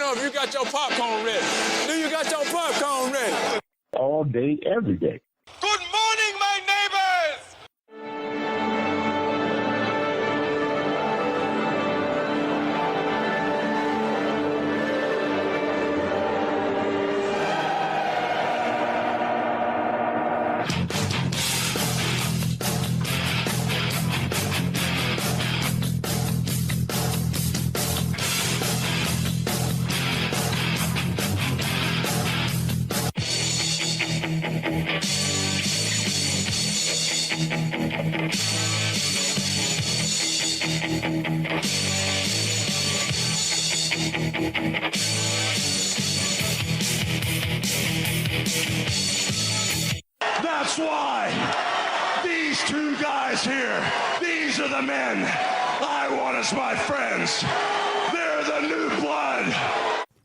know if you got your popcorn ready. Do you got your popcorn ready? All day, every day. Good morning, my neighbors! That's why these two guys here, these are the men I want as my friends. They're the new blood.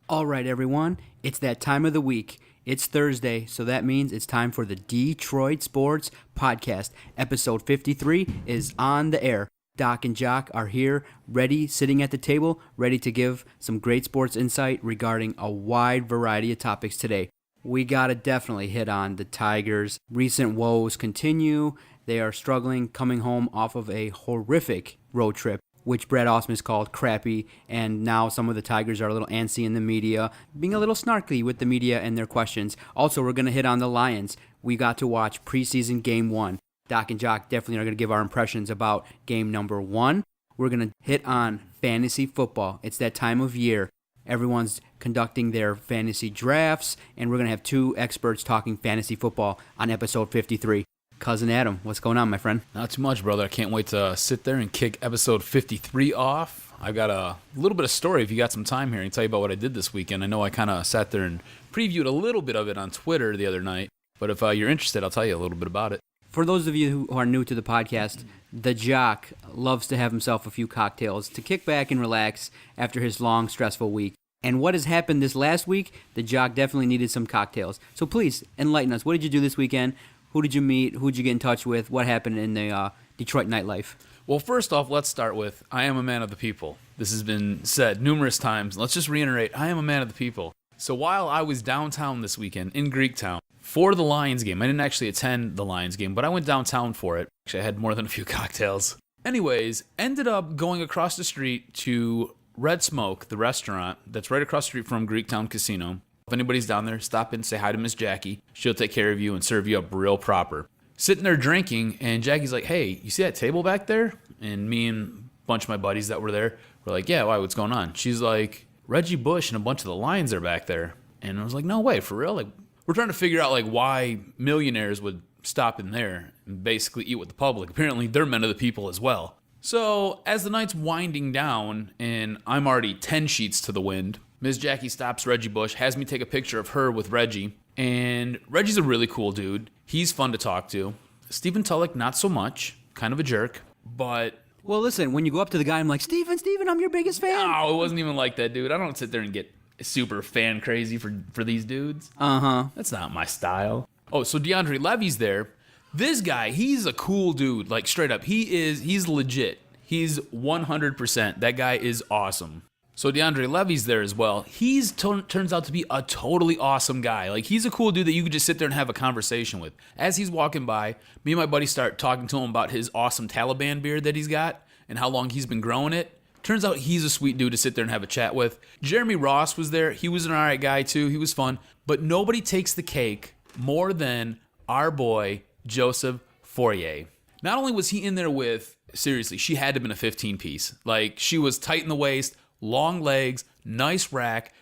All right, everyone, it's that time of the week. It's Thursday, so that means it's time for the Detroit Sports Podcast. Episode 53 is on the air. Doc and Jock are here, ready, sitting at the table, ready to give some great sports insight regarding a wide variety of topics today. We gotta definitely hit on the Tigers. Recent woes continue. They are struggling, coming home off of a horrific road trip, which Brad Ausmus called crappy, and now some of the Tigers are a little antsy in the media, being a little snarky with the media and their questions. Also, we're going to hit on the Lions. We got to watch preseason game 1. Doc and Jock definitely are going to give our impressions about game number 1. We're going to hit on fantasy football. It's that time of year. Everyone's conducting their fantasy drafts, and we're going to have 2 experts talking fantasy football on episode 53. Cousin Adam, what's going on, my friend? Not too much, brother. I can't wait to sit there and kick episode 53 off. I've got a little bit of story if you got some time here. I can tell you about what I did this weekend. I know I kind of sat there and previewed a little bit of it on Twitter the other night, but if you're interested, I'll tell you a little bit about it. For those of you who are new to the podcast, the Jock loves to have himself a few cocktails to kick back and relax after his long, stressful week. And what has happened this last week, the Jock definitely needed some cocktails. So please, enlighten us. What did you do this weekend? Who did you meet? Who did you get in touch with? What happened in the Detroit nightlife? Well, first off, let's start with, I am a man of the people. This has been said numerous times. Let's just reiterate, I am a man of the people. So while I was downtown this weekend in Greektown for the Lions game, I didn't actually attend the Lions game, but I went downtown for it. Actually, I had more than a few cocktails. Anyways, ended up going across the street to Red Smoke, the restaurant that's right across the street from Greektown Casino. If anybody's down there, stop in, say hi to Miss Jackie. She'll take care of you and serve you up real proper. Sitting there drinking, and Jackie's like, hey, you see that table back there? And me and a bunch of my buddies that were there were like, yeah, why, what's going on? She's like, Reggie Bush and a bunch of the Lions are back there. And I was like, no way, for real? Like, we're trying to figure out like why millionaires would stop in there and basically eat with the public. Apparently, they're men of the people as well. So as the night's winding down, and I'm already 10 sheets to the wind, Ms. Jackie stops Reggie Bush, has me take a picture of her with Reggie, and Reggie's a really cool dude. He's fun to talk to. Stephen Tulloch, not so much, kind of a jerk, but... Well, listen, when you go up to the guy, I'm like, Steven, I'm your biggest fan. No, it wasn't even like that, dude. I don't sit there and get super fan crazy for these dudes. Uh-huh. That's not my style. Oh, so DeAndre Levy's there. This guy, he's a cool dude, like straight up. He's legit. He's 100%. That guy is awesome. So DeAndre Levy's there as well. Turns out to be a totally awesome guy. Like, he's a cool dude that you could just sit there and have a conversation with. As he's walking by, me and my buddy start talking to him about his awesome Taliban beard that he's got and how long he's been growing it. Turns out he's a sweet dude to sit there and have a chat with. Jeremy Ross was there. He was an alright guy too. He was fun. But nobody takes the cake more than our boy, Joseph Fourier. Not only was he in there with, seriously, she had to have been a 15-piece. Like, she was tight in the waist, long legs, nice rack.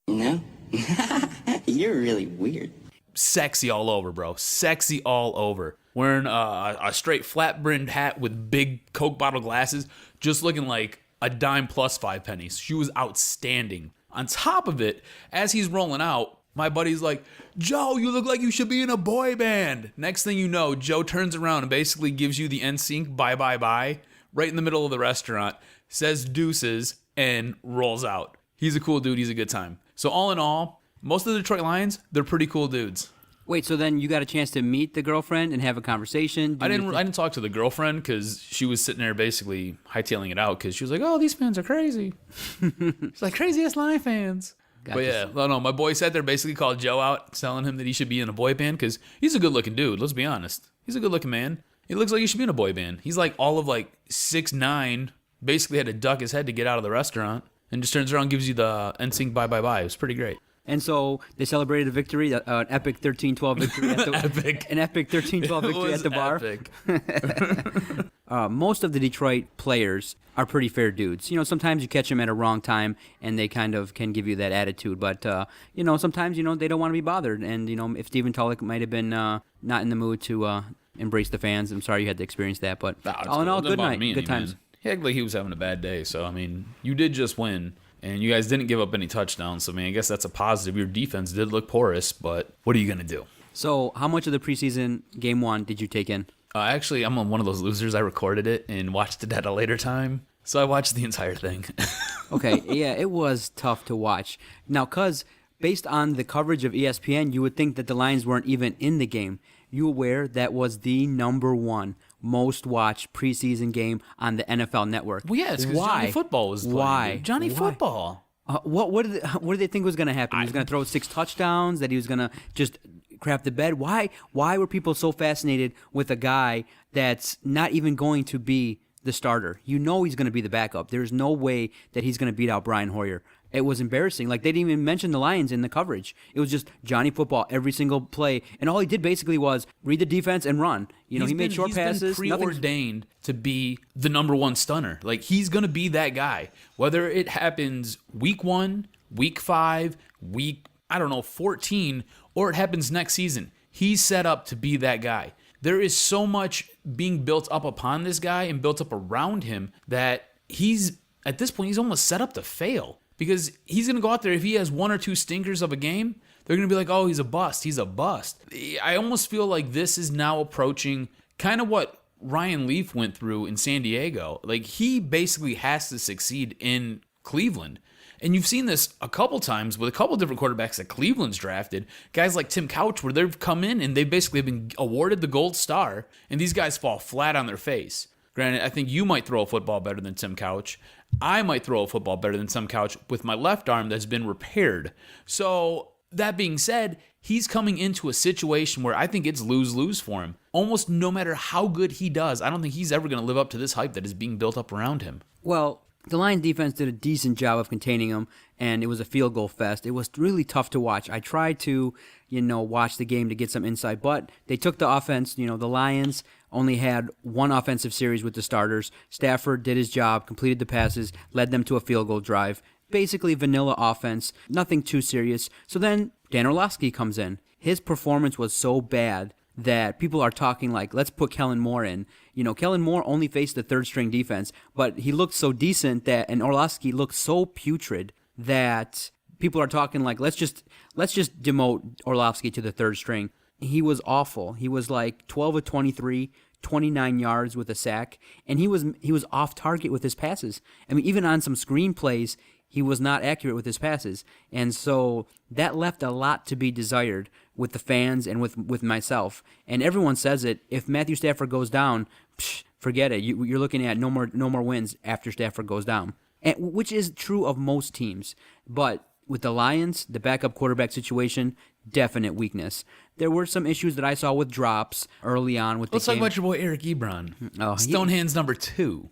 No? You're really weird. Sexy all over, bro. Sexy all over. Wearing a straight flat-brimmed hat with big Coke bottle glasses, just looking like a dime plus 5 pennies. She was outstanding. On top of it, as he's rolling out, my buddy's like, Joe, you look like you should be in a boy band. Next thing you know, Joe turns around and basically gives you the NSYNC bye, bye, bye, right in the middle of the restaurant, says deuces, and rolls out. He's a cool dude. He's a good time. So all in all, most of the Detroit Lions, they're pretty cool dudes. Wait, so then you got a chance to meet the girlfriend and have a conversation? I didn't talk to the girlfriend because she was sitting there basically hightailing it out because she was like, "Oh, these fans are crazy." She's like, "Crazy-ass Lion fans." Gotcha. But yeah, no, my boy sat there basically called Joe out, telling him that he should be in a boy band because he's a good-looking dude. Let's be honest, he's a good-looking man. He looks like he should be in a boy band. He's like all of like 6'9", basically had to duck his head to get out of the restaurant, and just turns around and gives you the NSYNC bye bye bye. It was pretty great. And so they celebrated a victory, an epic 13-12 victory at the an epic 13-12 victory at the bar. Most of the Detroit players are pretty fair dudes. You know, sometimes you catch them at a wrong time, and they kind of can give you that attitude. But you know, sometimes they don't want to be bothered. And you know, if Stephen Tulloch might have been not in the mood to embrace the fans, I'm sorry you had to experience that. But all in all, good night, good times. He acted like he was having a bad day. So I mean, you did just win. And you guys didn't give up any touchdowns, so I mean, I guess that's a positive. Your defense did look porous, but what are you going to do? So how much of the preseason game 1 did you take in? Actually, I'm one of those losers. I recorded it and watched it at a later time, so I watched the entire thing. Okay, yeah, it was tough to watch. Now, because based on the coverage of ESPN, you would think that the Lions weren't even in the game. You aware that was the #1 most watched preseason game on the NFL Network? Well, yeah, it's because Johnny Football was playing. Why? Johnny Football. What did they think was going to happen? He was going to throw 6 touchdowns? That he was going to just crap the bed? Why were people so fascinated with a guy that's not even going to be the starter? You know he's going to be the backup. There's no way that he's going to beat out Brian Hoyer. It was embarrassing. Like, they didn't even mention the Lions in the coverage. It was just Johnny Football every single play. And all he did basically was read the defense and run. You know, he made short passes. He's been preordained to be the #1 stunner. Like, he's going to be that guy. Whether it happens week 1, week 5, week, 14, or it happens next season, he's set up to be that guy. There is so much being built up upon this guy and built up around him that at this point, he's almost set up to fail. Because he's going to go out there, if he has 1 or 2 stinkers of a game, they're going to be like, oh, he's a bust. He's a bust. I almost feel like this is now approaching kind of what Ryan Leaf went through in San Diego. Like, he basically has to succeed in Cleveland. And you've seen this a couple times with a couple different quarterbacks that Cleveland's drafted. Guys like Tim Couch, where they've come in and they've basically been awarded the gold star, and these guys fall flat on their face. Granted, I think you might throw a football better than Tim Couch. I might throw a football better than Tim Couch with my left arm that's been repaired. So, that being said, he's coming into a situation where I think it's lose-lose for him. Almost no matter how good he does, I don't think he's ever going to live up to this hype that is being built up around him. Well, the Lions defense did a decent job of containing him, and it was a field goal fest. It was really tough to watch. I tried to, watch the game to get some insight, but they took the offense. The Lions only had 1 offensive series with the starters. Stafford did his job, completed the passes, led them to a field goal drive. Basically vanilla offense, nothing too serious. So then Dan Orlovsky comes in. His performance was so bad that people are talking like, let's put Kellen Moore in. Kellen Moore only faced the 3rd-string defense, but he looked so decent and Orlovsky looked so putrid that people are talking like, let's just demote Orlovsky to the 3rd string. He was awful. He was like 12 of 23, 29 yards with a sack, and he was off target with his passes. I mean, even on some screen plays, he was not accurate with his passes. And so that left a lot to be desired with the fans and with myself. And everyone says it. If Matthew Stafford goes down, forget it. You're looking at no more wins after Stafford goes down, which is true of most teams. But with the Lions, the backup quarterback situation, definite weakness. There were some issues that I saw with drops early on with the game. Let's talk about your boy Eric Ebron. Stonehands number 2.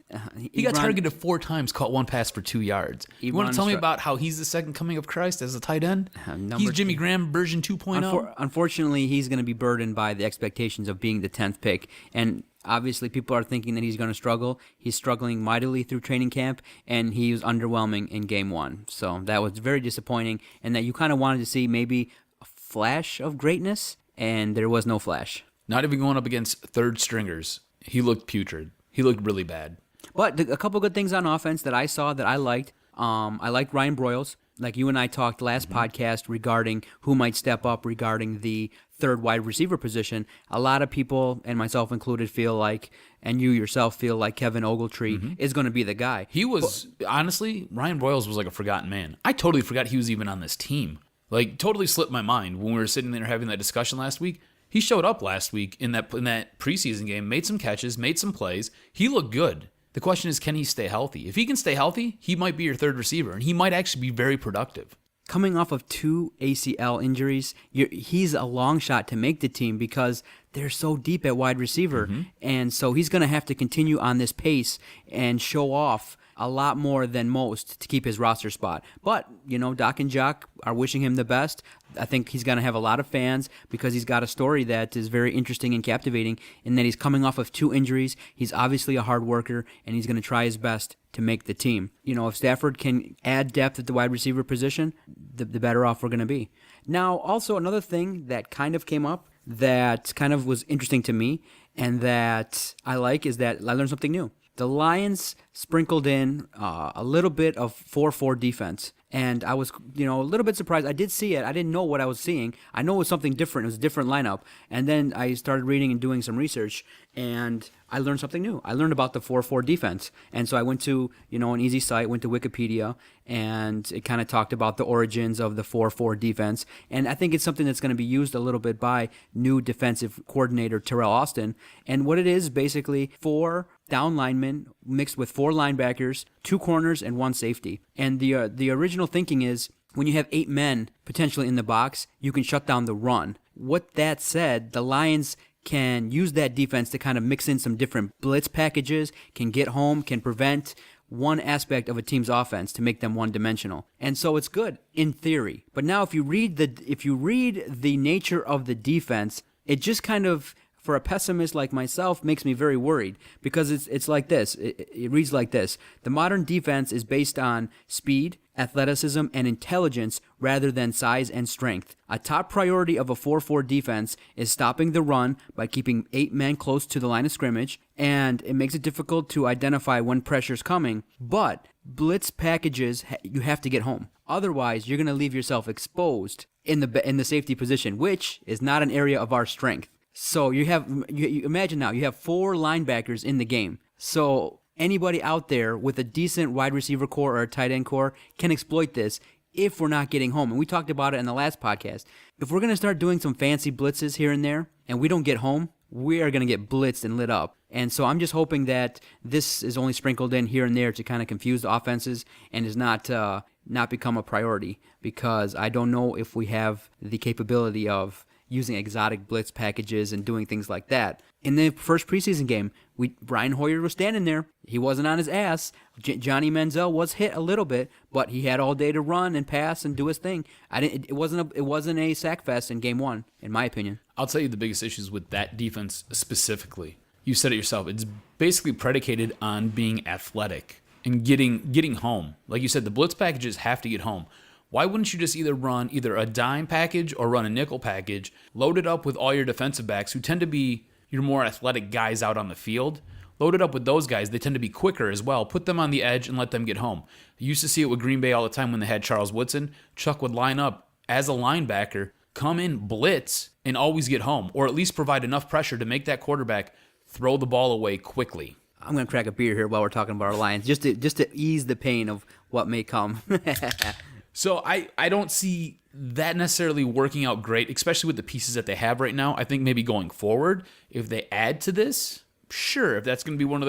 He got targeted 4 times, caught 1 pass for 2 yards. You want to tell me about how he's the second coming of Christ as a tight end? He's Jimmy Graham version 2.0. Unfortunately, he's going to be burdened by the expectations of being the 10th pick. And obviously, people are thinking that he's going to struggle. He's struggling mightily through training camp, and he was underwhelming in game 1. So that was very disappointing, and that you kind of wanted to see maybe a flash of greatness, and there was no flash. Not even going up against 3rd stringers. He looked putrid. He looked really bad. But a couple good things on offense that I saw that I liked. I liked Ryan Broyles. Like you and I talked last podcast regarding who might step up regarding the 3rd wide receiver position. A lot of people, and myself included, feel like, and you yourself feel like Kevin Ogletree is going to be the guy. He was, honestly, Ryan Broyles was like a forgotten man. I totally forgot he was even on this team. Like, totally slipped my mind when we were sitting there having that discussion last week. He showed up last week in that preseason game, made some catches, made some plays. He looked good. The question is, can he stay healthy? If he can stay healthy, he might be your third receiver, and he might actually be very productive. Coming off of 2 ACL injuries, he's a long shot to make the team because they're so deep at wide receiver. And so he's going to have to continue on this pace and show off a lot more than most to keep his roster spot. But, Doc and Jock are wishing him the best. I think he's going to have a lot of fans because he's got a story that is very interesting and captivating in that he's coming off of 2 injuries. He's obviously a hard worker, and he's going to try his best to make the team. If Stafford can add depth at the wide receiver position, the better off we're going to be. Now, also another thing that kind of came up that kind of was interesting to me and that I like is that I learned something new. The Lions sprinkled in a little bit of 4-4 defense, and I was, a little bit surprised. I did see it. I didn't know what I was seeing. I know it was something different. It was a different lineup, and then I started reading and doing some research, and I learned something new. I learned about the 4-4 defense, and so I went to, an easy site, went to Wikipedia, and it kind of talked about the origins of the 4-4 defense, and I think it's something that's going to be used a little bit by new defensive coordinator Terrell Austin, and what it is basically 4 down linemen mixed with 4 linebackers, 2 corners, and 1 safety. And the original thinking is when you have 8 men potentially in the box, you can shut down the run. What that said, the Lions can use that defense to kind of mix in some different blitz packages, can get home, can prevent one aspect of a team's offense to make them one-dimensional. And so it's good in theory. But now if you read the nature of the defense, it just kind of, for a pessimist like myself, makes me very worried because it's like this. It reads like this. The modern defense is based on speed, athleticism, and intelligence rather than size and strength. A top priority of a 4-4 defense is stopping the run by keeping 8 men close to the line of scrimmage, and it makes it difficult to identify when pressure's coming, but blitz packages, you have to get home. Otherwise, you're going to leave yourself exposed in the safety position, which is not an area of our strength. So you imagine now, you have 4 linebackers in the game. So anybody out there with a decent wide receiver core or a tight end core can exploit this if we're not getting home. And we talked about it in the last podcast. If we're going to start doing some fancy blitzes here and there and we don't get home, we are going to get blitzed and lit up. And so I'm just hoping that this is only sprinkled in here and there to kind of confuse the offenses and is not become a priority, because I don't know if we have the capability of using exotic blitz packages and doing things like that. In the first preseason game, Brian Hoyer was standing there. He wasn't on his ass. Johnny Manziel was hit a little bit, but he had all day to run and pass and do his thing. It wasn't a sack fest in game 1, in my opinion. I'll tell you the biggest issues with that defense specifically. You said it yourself. It's basically predicated on being athletic and getting home. Like you said, the blitz packages have to get home. Why wouldn't you just run a dime package or run a nickel package, load it up with all your defensive backs who tend to be your more athletic guys out on the field? Load it up with those guys. They tend to be quicker as well. Put them on the edge and let them get home. You used to see it with Green Bay all the time when they had Charles Woodson. Chuck would line up as a linebacker, come in, blitz, and always get home, or at least provide enough pressure to make that quarterback throw the ball away quickly. I'm going to crack a beer here while we're talking about our Lions, just to ease the pain of what may come. So I don't see that necessarily working out great, especially with the pieces that they have right now. I think maybe going forward, if they add to this, sure, if that's going to be one of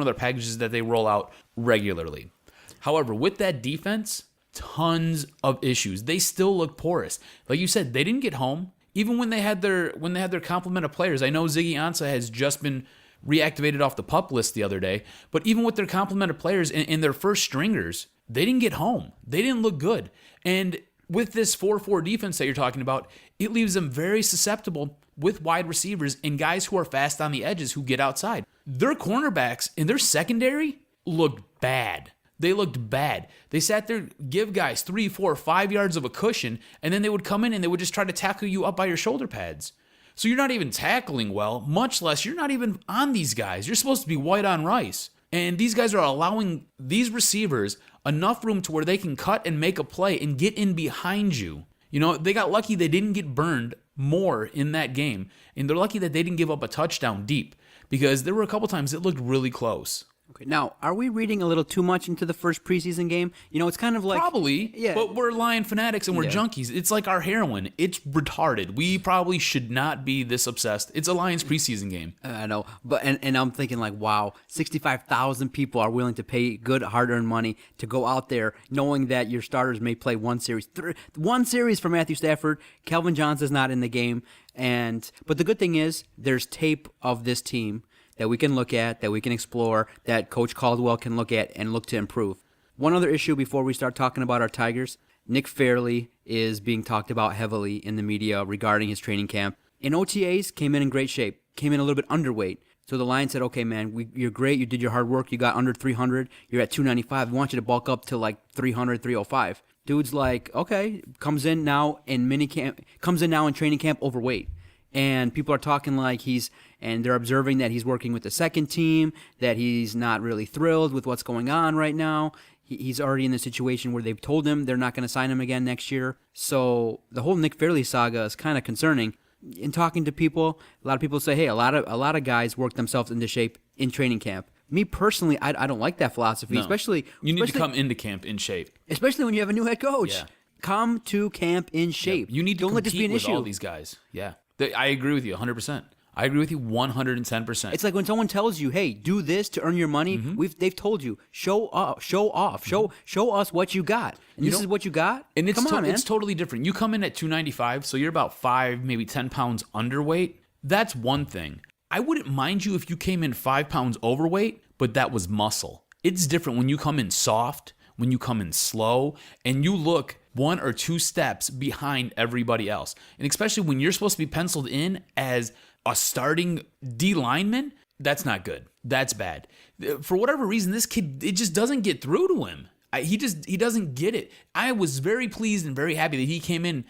their packages that they roll out regularly. However, with that defense, tons of issues. They still look porous. Like you said, they didn't get home. Even when they had their complement of players. I know Ziggy Ansah has just been reactivated off the PUP list the other day, but even with their complement of players and their first stringers, they didn't get home. They didn't look good. And with this 4-4 defense that you're talking about, it leaves them very susceptible with wide receivers and guys who are fast on the edges who get outside. Their cornerbacks in their secondary looked bad. They looked bad. They sat there, give guys 3, 4, 5 yards of a cushion, and then they would come in and they would just try to tackle you up by your shoulder pads. So you're not even tackling well, much less you're not even on these guys. You're supposed to be white on rice. And these guys are allowing these receivers enough room to where they can cut and make a play and get in behind you. You know, they got lucky they didn't get burned more in that game. And they're lucky that they didn't give up a touchdown deep, because there were a couple times it looked really close. Okay, now, are we reading a little too much into the first preseason game? It's kind of like... Probably, Yeah. but we're Lion fanatics and we're junkies. It's like our heroin. It's retarded. We probably should not be this obsessed. It's a Lions preseason game. I know, but and I'm thinking like, wow, 65,000 people are willing to pay good, hard-earned money to go out there, knowing that your starters may play one series. One series for Matthew Stafford. Calvin Johnson's not in the game, but the good thing is there's tape of this team that we can look at, that we can explore, that Coach Caldwell can look at and look to improve. One other issue before we start talking about our Tigers, Nick Fairley is being talked about heavily in the media regarding his training camp. In OTAs, came in great shape, came in a little bit underweight. So the Lions said, okay, man, you're great, you did your hard work, you got under 300, you're at 295, we want you to bulk up to like 300, 305. Dude's like, okay, comes in now in training camp overweight. And people are talking like they're observing that he's working with the second team, that he's not really thrilled with what's going on right now. He's already in the situation where they've told him they're not going to sign him again next year. So the whole Nick Fairley saga is kind of concerning. In talking to people, a lot of people say, hey, a lot of guys work themselves into shape in training camp. Me personally, I don't like that philosophy, No. especially... You need to come into camp in shape. Especially when you have a new head coach. Yeah. Come to camp in shape. You need to Don't let this be compete an with issue. all these guys. Yeah. I agree with you 100%. I agree with you 110%. It's like when someone tells you, "Hey, do this to earn your money." They've told you, show off, show us what you got. And this is what you got. And Come on, man. it's totally different. You come in at 295, so you're about 5, maybe 10 pounds underweight. That's one thing. I wouldn't mind you if you came in 5 pounds overweight, but that was muscle. It's different when you come in soft, when you come in slow, and you look 1 or 2 steps behind everybody else. And especially when you're supposed to be penciled in as a starting D lineman, that's not good. That's bad. For whatever reason, this kid, it just doesn't get through to him. He doesn't get it. I was very pleased and very happy that he came in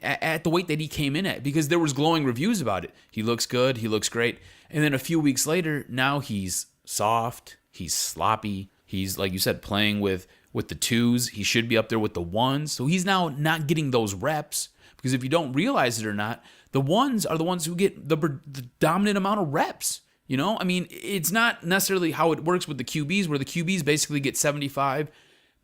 at the weight that he came in at, because there was glowing reviews about it. He looks good. He looks great. And then a few weeks later, now he's soft. He's sloppy. He's, like you said, playing with the 2s. He should be up there with the 1s. So he's now not getting those reps, because if you don't realize it or not, the 1s are the ones who get the dominant amount of reps. I mean, it's not necessarily how it works with the QBs, where the QBs basically get 75,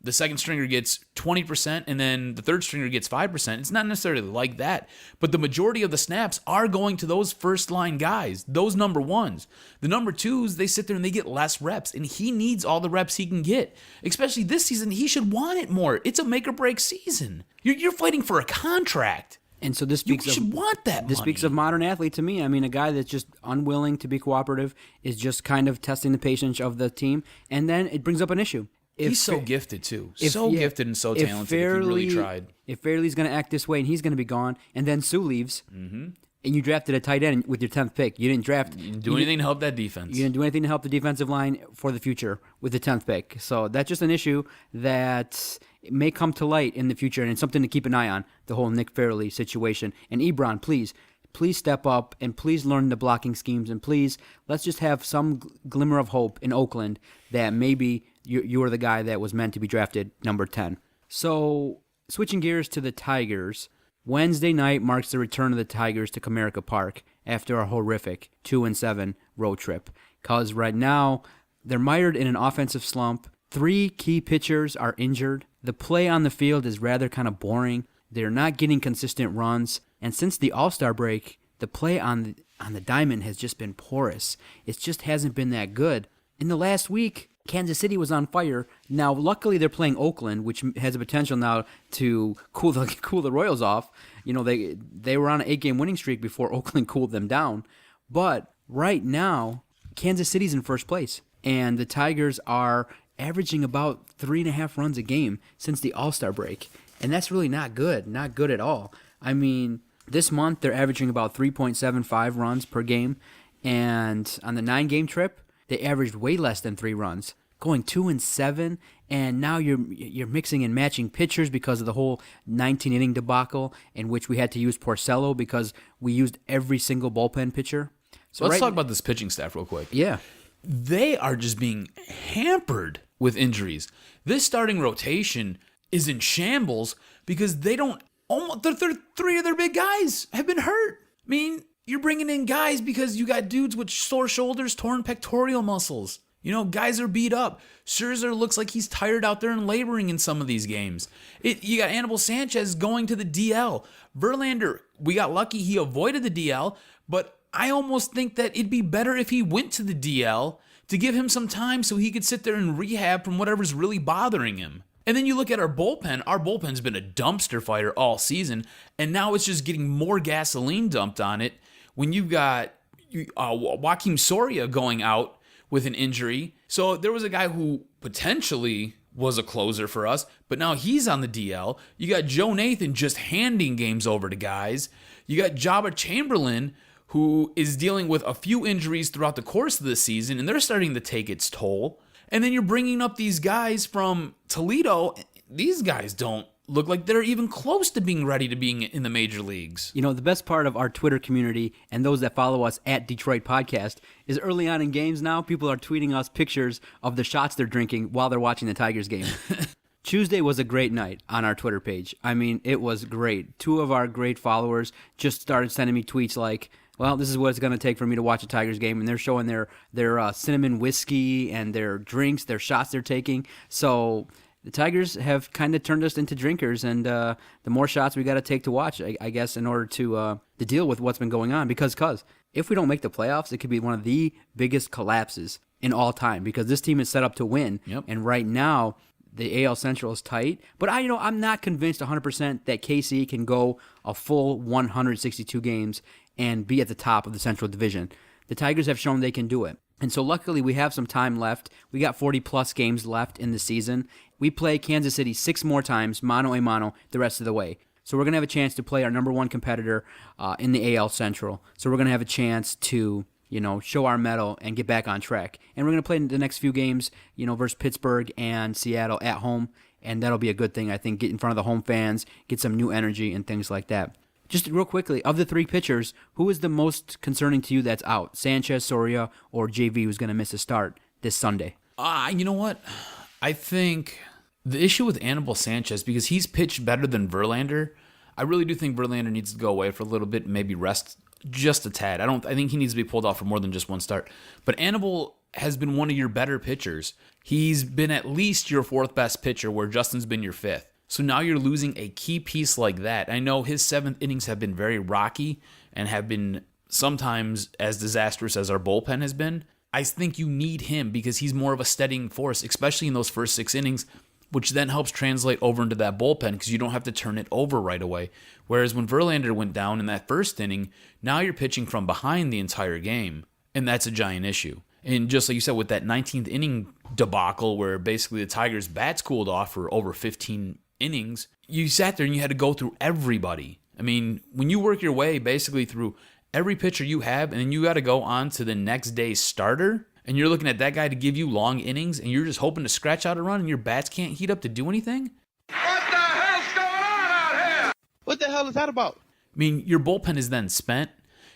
the second stringer gets 20%, and then the third stringer gets 5%. It's not necessarily like that, but the majority of the snaps are going to those first-line guys, those number 1s. The number 2s, they sit there and they get less reps, and he needs all the reps he can get. Especially this season, he should want it more. It's a make-or-break season. You're fighting for a contract. And so this You speaks should want that This money. speaks of modern athlete to me. I mean, a guy that's just unwilling to be cooperative is just kind of testing the patience of the team, and then it brings up an issue. He's so gifted, too. Gifted and so talented if he really tried. If Fairley's going to act this way and he's going to be gone, and then Sue leaves, and you drafted a tight end with your 10th pick, you didn't do anything to help that defense. You didn't do anything to help the defensive line for the future with the 10th pick. So that's just an issue that may come to light in the future, and it's something to keep an eye on, the whole Nick Fairley situation. And Ebron, please step up, and please learn the blocking schemes, and please, let's just have some glimmer of hope in Oakland that maybe you are the guy that was meant to be drafted number 10. So, switching gears to the Tigers, Wednesday night marks the return of the Tigers to Comerica Park after a horrific 2-7 road trip. Because right now, they're mired in an offensive slump. 3 key pitchers are injured. The play on the field is rather kind of boring. They're not getting consistent runs. And since the All-Star break, the play on the diamond has just been porous. It just hasn't been that good. In the last week, Kansas City was on fire. Now, luckily, they're playing Oakland, which has the potential now to cool the Royals off. They were on an 8-game winning streak before Oakland cooled them down. But right now, Kansas City's in first place, and the Tigers are averaging about 3.5 runs a game since the All-Star break, and that's really not good at all. I mean, this month they're averaging about 3.75 runs per game, and on the 9-game trip, they averaged way less than 3 runs, going 2-7, and now you're mixing and matching pitchers because of the whole 19-inning debacle in which we had to use Porcello because we used every single bullpen pitcher. So let's talk about this pitching staff real quick. Yeah. They are just being hampered with injuries. This starting rotation is in shambles because they don't. Almost 3 of their big guys have been hurt. I mean, you're bringing in guys because you got dudes with sore shoulders, torn pectoral muscles. Guys are beat up. Scherzer looks like he's tired out there and laboring in some of these games. You got Anibal Sanchez going to the DL. Verlander, we got lucky he avoided the DL, but I almost think that it'd be better if he went to the DL to give him some time so he could sit there and rehab from whatever's really bothering him. And then you look at our bullpen. Our bullpen's been a dumpster fire all season, and now it's just getting more gasoline dumped on it when you've got Joakim Soria going out with an injury. So there was a guy who potentially was a closer for us, but now he's on the DL. You got Joe Nathan just handing games over to guys. You got Jabba Chamberlain, who is dealing with a few injuries throughout the course of the season, and they're starting to take its toll. And then you're bringing up these guys from Toledo. These guys don't look like they're even close to being ready to being in the major leagues. The best part of our Twitter community and those that follow us at Detroit Podcast is early on in games now, people are tweeting us pictures of the shots they're drinking while they're watching the Tigers game. Tuesday was a great night on our Twitter page. I mean, it was great. 2 of our great followers just started sending me tweets like, well, this is what it's going to take for me to watch a Tigers game. And they're showing their cinnamon whiskey and their drinks, their shots they're taking. So the Tigers have kind of turned us into drinkers. And the more shots we got to take to watch, I guess, in order to deal with what's been going on. Because if we don't make the playoffs, it could be one of the biggest collapses in all time. Because this team is set up to win. Yep. And right now, the AL Central is tight. But I'm not convinced 100% that KC can go a full 162 games and be at the top of the Central Division. The Tigers have shown they can do it. And so luckily we have some time left. We got 40-plus games left in the season. We play Kansas City 6 more times, mano a mano, the rest of the way. So we're going to have a chance to play our number 1 competitor in the AL Central. So we're going to have a chance to, show our mettle and get back on track. And we're going to play the next few games, versus Pittsburgh and Seattle at home. And that'll be a good thing, I think, get in front of the home fans, get some new energy and things like that. Just real quickly, of the 3 pitchers, who is the most concerning to you that's out? Sanchez, Soria, or JV, who's going to miss a start this Sunday? You know what? I think the issue with Anibal Sanchez, because he's pitched better than Verlander, I really do think Verlander needs to go away for a little bit and maybe rest just a tad. I think he needs to be pulled off for more than just one start. But Anibal has been one of your better pitchers. He's been at least your 4th best pitcher, where Justin's been your 5th. So now you're losing a key piece like that. I know his 7th innings have been very rocky and have been sometimes as disastrous as our bullpen has been. I think you need him because he's more of a steadying force, especially in those first 6 innings, which then helps translate over into that bullpen because you don't have to turn it over right away. Whereas when Verlander went down in that first inning, now you're pitching from behind the entire game, and that's a giant issue. And just like you said, with that 19th inning debacle where basically the Tigers' bats cooled off for over 15 innings, you sat there and you had to go through everybody. I mean, when you work your way basically through every pitcher you have, and then you got to go on to the next day's starter, and you're looking at that guy to give you long innings, and you're just hoping to scratch out a run, and your bats can't heat up to do anything? What the hell's going on out here? What the hell is that about? I mean, your bullpen is then spent.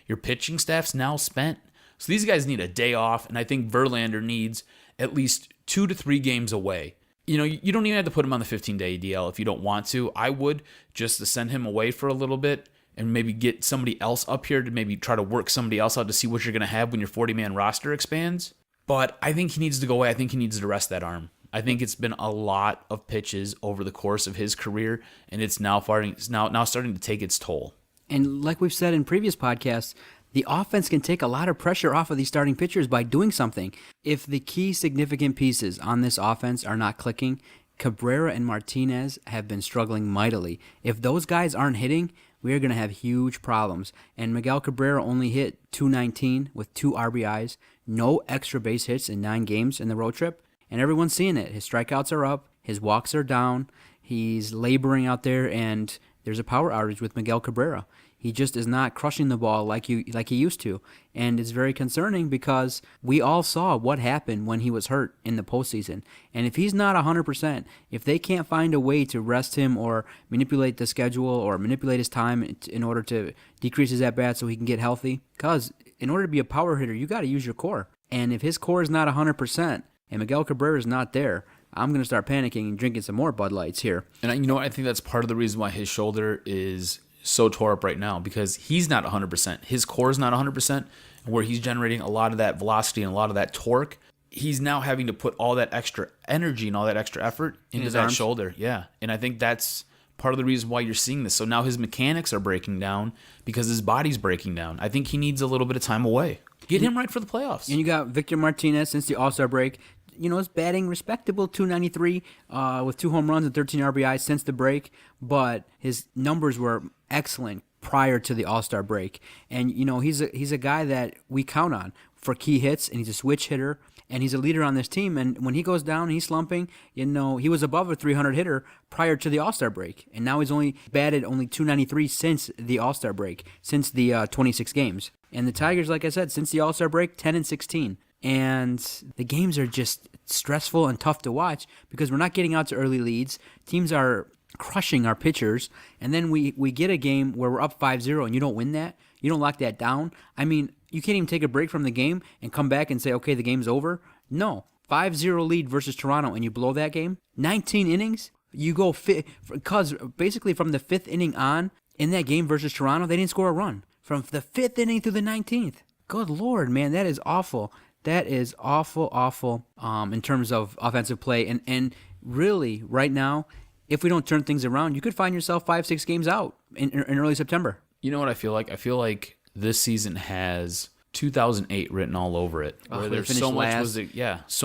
Your pitching staff's now spent. So these guys need a day off, and I think Verlander needs at least 2 to 3 games away. You don't even have to put him on the 15-day DL if you don't want to. I would, just to send him away for a little bit and maybe get somebody else up here to maybe try to work somebody else out to see what you're going to have when your 40-man roster expands. But I think he needs to go away. I think he needs to rest that arm. I think it's been a lot of pitches over the course of his career, and it's now starting to take its toll. And like we've said in previous podcasts, the offense can take a lot of pressure off of these starting pitchers by doing something. If the key significant pieces on this offense are not clicking, Cabrera and Martinez have been struggling mightily. If those guys aren't hitting, we are going to have huge problems. And Miguel Cabrera only hit .219 with 2 RBIs, no extra base hits in 9 games in the road trip. And everyone's seeing it. His strikeouts are up, his walks are down, he's laboring out there, and there's a power outage with Miguel Cabrera. He just is not crushing the ball like he used to. And it's very concerning because we all saw what happened when he was hurt in the postseason. And if he's not 100%, if they can't find a way to rest him or manipulate the schedule or manipulate his time in order to decrease his at-bat so he can get healthy, because in order to be a power hitter, you got to use your core. And if his core is not 100% and Miguel Cabrera is not there, I'm going to start panicking and drinking some more Bud Lights here. And you know what? I think that's part of the reason why his shoulder is so tore up right now, because he's not 100%. His core is not 100%, where he's generating a lot of that velocity and a lot of that torque. he's now having to put all that extra energy and all that extra effort into his that arms. shoulder. Yeah. And I think that's part of the reason why you're seeing this. So now his mechanics are breaking down because his body's breaking down. I think he needs a little bit of time away. Get him right for the playoffs. And you got Victor Martinez since the All-Star break. Is batting respectable, 293 with 2 home runs and 13 RBIs since the break. But his numbers were excellent prior to the All-Star break. And, he's a guy that we count on for key hits, and he's a switch hitter, and he's a leader on this team. And when he goes down, he's slumping. He was above a 300 hitter prior to the All-Star break, and now he's only batted 293 since the All-Star break, since the 26 games. And the Tigers, like I said, since the All-Star break, 10-16. And the games are just stressful and tough to watch because we're not getting out to early leads. Teams are crushing our pitchers, and then we get a game where we're up 5-0 and you don't win that. You don't lock that down. I mean, you can't even take a break from the game and come back and say, okay, the game's over. No. 5-0 lead versus Toronto, and you blow that game. 19 innings. You go because basically from the 5th inning on in that game versus Toronto, they didn't score a run. From the 5th inning through the 19th. Good Lord, man, that is awful. That is awful in terms of offensive play. And really, right now, if we don't turn things around, you could find yourself 5-6 games out in early September. You know what I feel like? I feel like this season has 2008 written all over it. Where there's so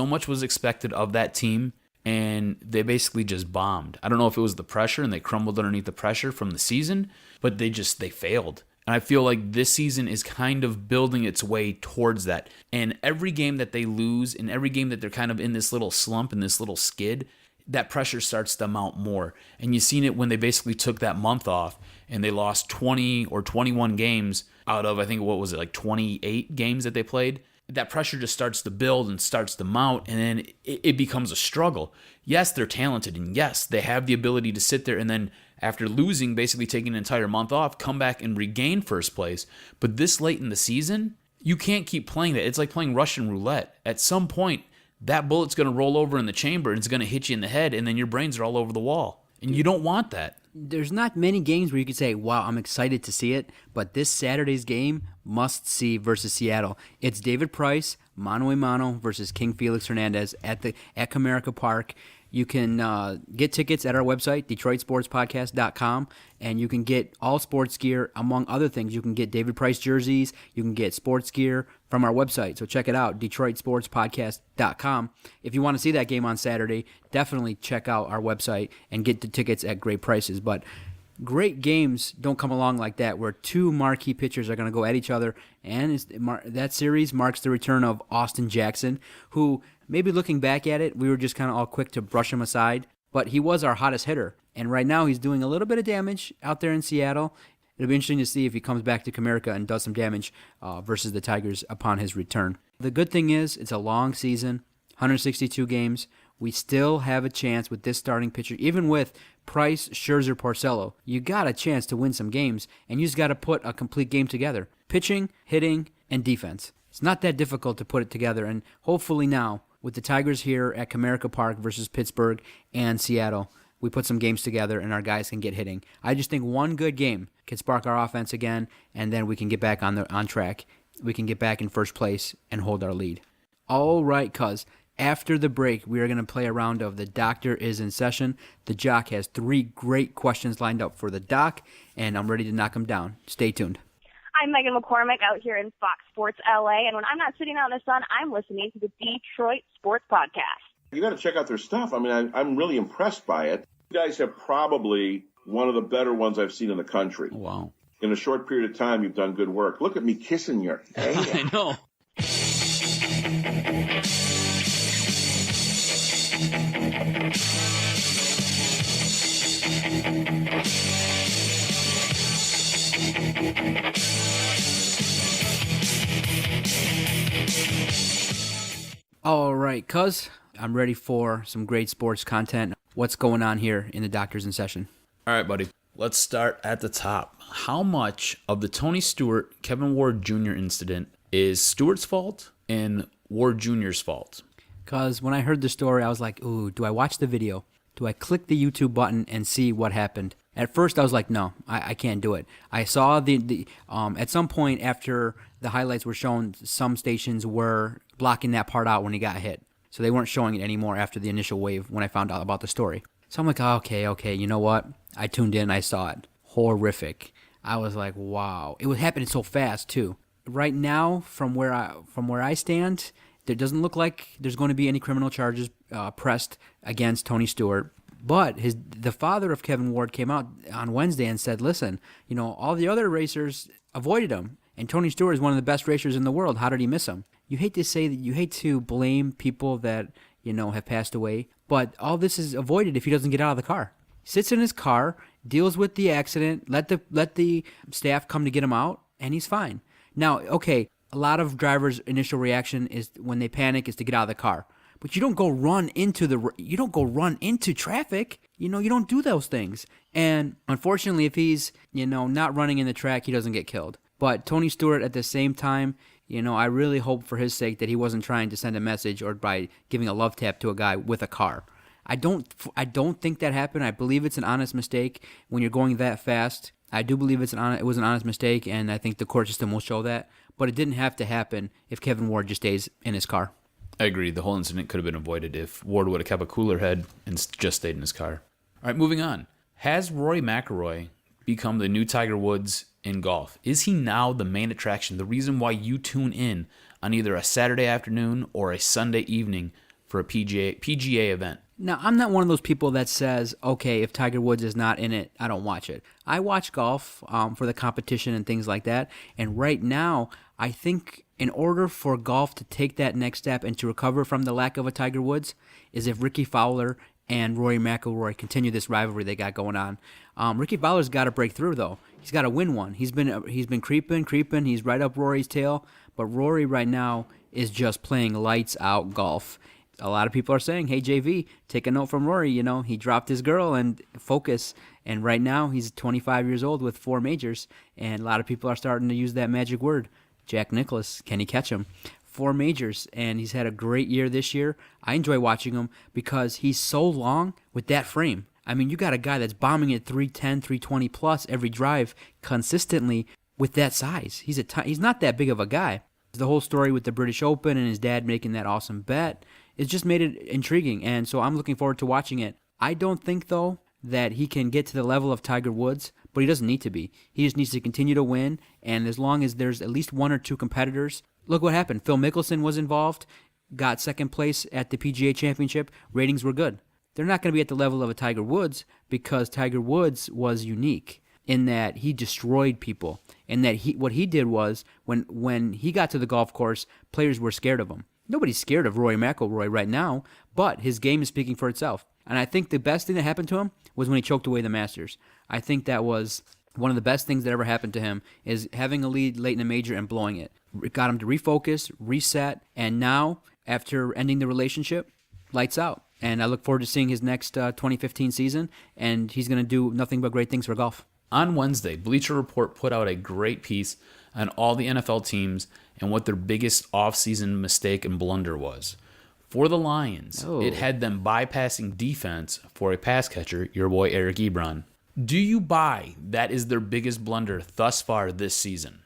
much was expected of that team, and they basically just bombed. I don't know if it was the pressure and they crumbled underneath the pressure from the season, but they failed. And I feel like this season is kind of building its way towards that. And every game that they lose, and every game that they're kind of in this little slump, in this little skid, that pressure starts to mount more. And you've seen it when they basically took that month off and they lost 20 or 21 games out of, I think, 28 games that they played. That pressure just starts to build and starts to mount, and then it becomes a struggle. Yes, they're talented, and yes, they have the ability to sit there and then after losing, basically taking an entire month off, come back and regain first place. But this late in the season, you can't keep playing that. It's like playing Russian roulette. At some point, that bullet's going to roll over in the chamber and it's going to hit you in the head, and then your brains are all over the wall. And you don't want that. There's not many games where you could say, wow, I'm excited to see it, but this Saturday's game, must see versus Seattle. It's David Price, mano a mano versus King Felix Hernandez at Comerica Park. You can get tickets at our website, DetroitSportsPodcast.com, and you can get all sports gear, among other things. You can get David Price jerseys. You can get sports gear from our website. So check it out, DetroitSportsPodcast.com. If you want to see that game on Saturday, definitely check out our website and get the tickets at great prices. But great games don't come along like that, where two marquee pitchers are going to go at each other. And that series marks the return of Austin Jackson, who, maybe looking back at it, we were just kind of all quick to brush him aside. But he was our hottest hitter. And right now he's doing a little bit of damage out there in Seattle. It'll be interesting to see if he comes back to Comerica and does some damage versus the Tigers upon his return. The good thing is it's a long season, 162 games. We still have a chance with this starting pitcher, even with Price, Scherzer, Porcello. You got a chance to win some games, and you just got to put a complete game together. Pitching, hitting, and defense. It's not that difficult to put it together, and hopefully now, with the Tigers here at Comerica Park versus Pittsburgh and Seattle, we put some games together and our guys can get hitting. I just think one good game can spark our offense again, and then we can get back on track. We can get back in first place and hold our lead. All right, cuz. After the break, we are going to play a round of The Doctor is in Session. The Jock has 3 great questions lined up for the Doc, and I'm ready to knock them down. Stay tuned. I'm Megan McCormick out here in Fox Sports LA, and when I'm not sitting out in the sun, I'm listening to the Detroit Sports Podcast. You got to check out their stuff. I mean, I'm really impressed by it. You guys have probably one of the better ones I've seen in the country. Wow. In a short period of time, you've done good work. Look at me kissing your hand. I know. All right, cuz, I'm ready for some great sports content. What's going on here in the Doctors in Session? All right, buddy. Let's start at the top. How much of the Tony Stewart, Kevin Ward Jr. incident is Stewart's fault and Ward Jr.'s fault? Because when I heard the story, I was like, ooh, do I watch the video? Do I click the YouTube button and see what happened? At first, I was like, no, I can't do it. I saw at some point after the highlights were shown, some stations were blocking that part out when he got hit. So they weren't showing it anymore after the initial wave when I found out about the story. So I'm like, okay, you know what? I tuned in, I saw it. Horrific. I was like, wow. It was happening so fast, too. Right now, from where I stand, it doesn't look like there's going to be any criminal charges pressed against Tony Stewart. But the father of Kevin Ward came out on Wednesday and said, listen, all the other racers avoided him. And Tony Stewart is one of the best racers in the world. How did he miss him? You hate to say that, you hate to blame people that, have passed away. But all this is avoided if he doesn't get out of the car. Sits in his car, deals with the accident, let the staff come to get him out, and he's fine. Now, okay, a lot of drivers' initial reaction is when they panic is to get out of the car. But you don't go run into traffic. You don't do those things. And unfortunately, if he's, not running in the track, he doesn't get killed. But Tony Stewart, at the same time, I really hope for his sake that he wasn't trying to send a message or by giving a love tap to a guy with a car. I don't think that happened. I believe it's an honest mistake when you're going that fast. I do believe it was an honest mistake, and I think the court system will show that. But it didn't have to happen if Kevin Ward just stays in his car. I agree. The whole incident could have been avoided if Ward would have kept a cooler head and just stayed in his car. All right, moving on. Has Rory McIlroy become the new Tiger Woods in golf? Is he now the main attraction, the reason why you tune in on either a Saturday afternoon or a Sunday evening for a PGA event? Now, I'm not one of those people that says, okay, if Tiger Woods is not in it, I don't watch it. I watch golf for the competition and things like that. And right now, I think in order for golf to take that next step and to recover from the lack of a Tiger Woods is if Ricky Fowler and Rory McIlroy continue this rivalry they got going on. Ricky Fowler's got to break through, though. He's got to win one. He's been creeping. He's right up Rory's tail. But Rory right now is just playing lights out golf. A lot of people are saying, hey, JV, take a note from Rory. He dropped his girl and focus. And right now, he's 25 years old with 4 majors. And a lot of people are starting to use that magic word. Jack Nicklaus, can he catch him? 4 majors, and he's had a great year this year. I enjoy watching him because he's so long with that frame. I mean, you got a guy that's bombing at 310, 320 plus every drive consistently with that size. He's not that big of a guy. The whole story with the British Open and his dad making that awesome bet, it just made it intriguing, and so I'm looking forward to watching it. I don't think, though, that he can get to the level of Tiger Woods, but he doesn't need to be. He just needs to continue to win, and as long as there's at least 1 or 2 competitors. Look what happened. Phil Mickelson was involved, got second place at the PGA Championship. Ratings were good. They're not going to be at the level of a Tiger Woods because Tiger Woods was unique in that he destroyed people, and that what he did was when he got to the golf course, players were scared of him. Nobody's scared of Rory McIlroy right now, but his game is speaking for itself. And I think the best thing that happened to him was when he choked away the Masters. I think that was one of the best things that ever happened to him, is having a lead late in a major and blowing it. It got him to refocus, reset, and now, after ending the relationship, lights out. And I look forward to seeing his next 2015 season, and he's going to do nothing but great things for golf. On Wednesday, Bleacher Report put out a great piece on all the NFL teams and what their biggest offseason mistake and blunder was. For the Lions, It had them bypassing defense for a pass catcher, your boy Eric Ebron. Do you buy that is their biggest blunder thus far this season?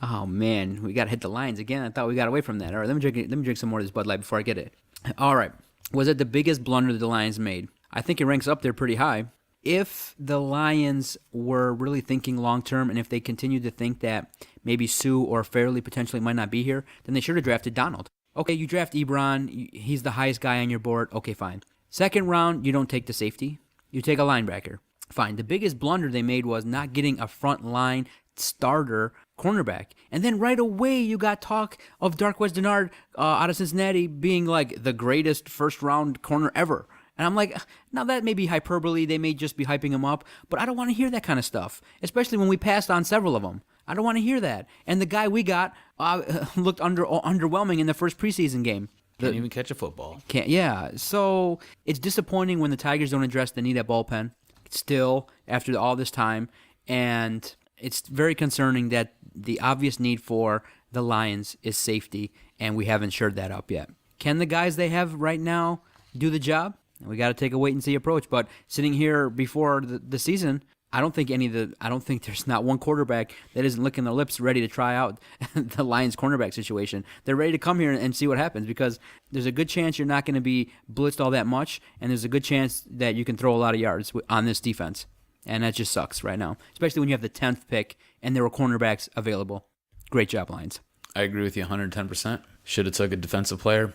Oh, man, we got to hit the Lions again. I thought we got away from that. All right, let me drink some more of this Bud Light before I get it. All right, was it the biggest blunder that the Lions made? I think it ranks up there pretty high. If the Lions were really thinking long-term, and if they continued to think that maybe Sue or Farrell potentially might not be here, then they should have drafted Donald. Okay, you draft Ebron. He's the highest guy on your board. Okay, fine. Second round, you don't take the safety. You take a linebacker. Fine. The biggest blunder they made was not getting a front line starter cornerback. And then right away, you got talk of Darqueze Dennard out of Cincinnati being like the greatest first-round corner ever. And I'm like, now that may be hyperbole. They may just be hyping him up. But I don't want to hear that kind of stuff, especially when we passed on several of them. I don't want to hear that. And the guy we got looked underwhelming in the first preseason game. Can't even catch a football. Yeah. So it's disappointing when the Tigers don't address the need at bullpen still after all this time. And it's very concerning that the obvious need for the Lions is safety, and we haven't shored that up yet. Can the guys they have right now do the job? We got to take a wait-and-see approach. But sitting here before the season, I don't think there's not one quarterback that isn't licking their lips ready to try out the Lions cornerback situation. They're ready to come here and see what happens because there's a good chance you're not going to be blitzed all that much, and there's a good chance that you can throw a lot of yards on this defense. And that just sucks right now, especially when you have the 10th pick and there were cornerbacks available. Great job, Lions. I agree with you 110%. Should have took a defensive player.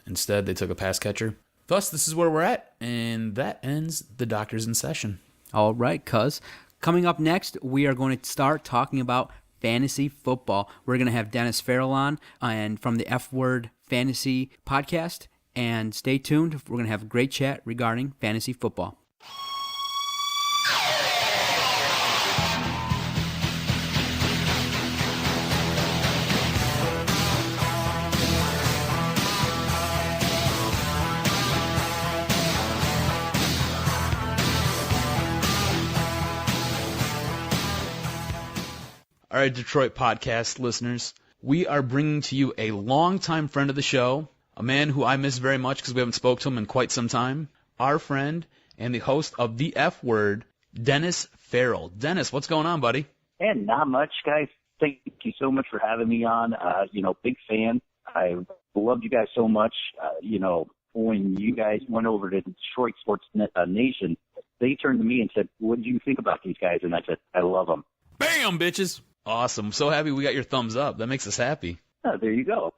Instead, they took a pass catcher. Thus, this is where we're at, and that ends the Doctors in Session. All right, cuz. Coming up next, we are going to start talking about fantasy football. We're going to have Dennis Farrell on and from the F Word Fantasy Podcast. And stay tuned. We're going to have a great chat regarding fantasy football. All right, Detroit podcast listeners, we are bringing to you a longtime friend of the show, a man who I miss very much because we haven't spoke to him in quite some time, our friend and the host of The F Word, Dennis Farrell. Dennis, what's going on, buddy? And not much, guys. Thank you so much for having me on. Big fan. I loved you guys so much. When you guys went over to Detroit Sports Nation, they turned to me and said, what do you think about these guys? And I said, I love them. Bam, bitches. Awesome. So happy we got your thumbs up. That makes us happy. There you go.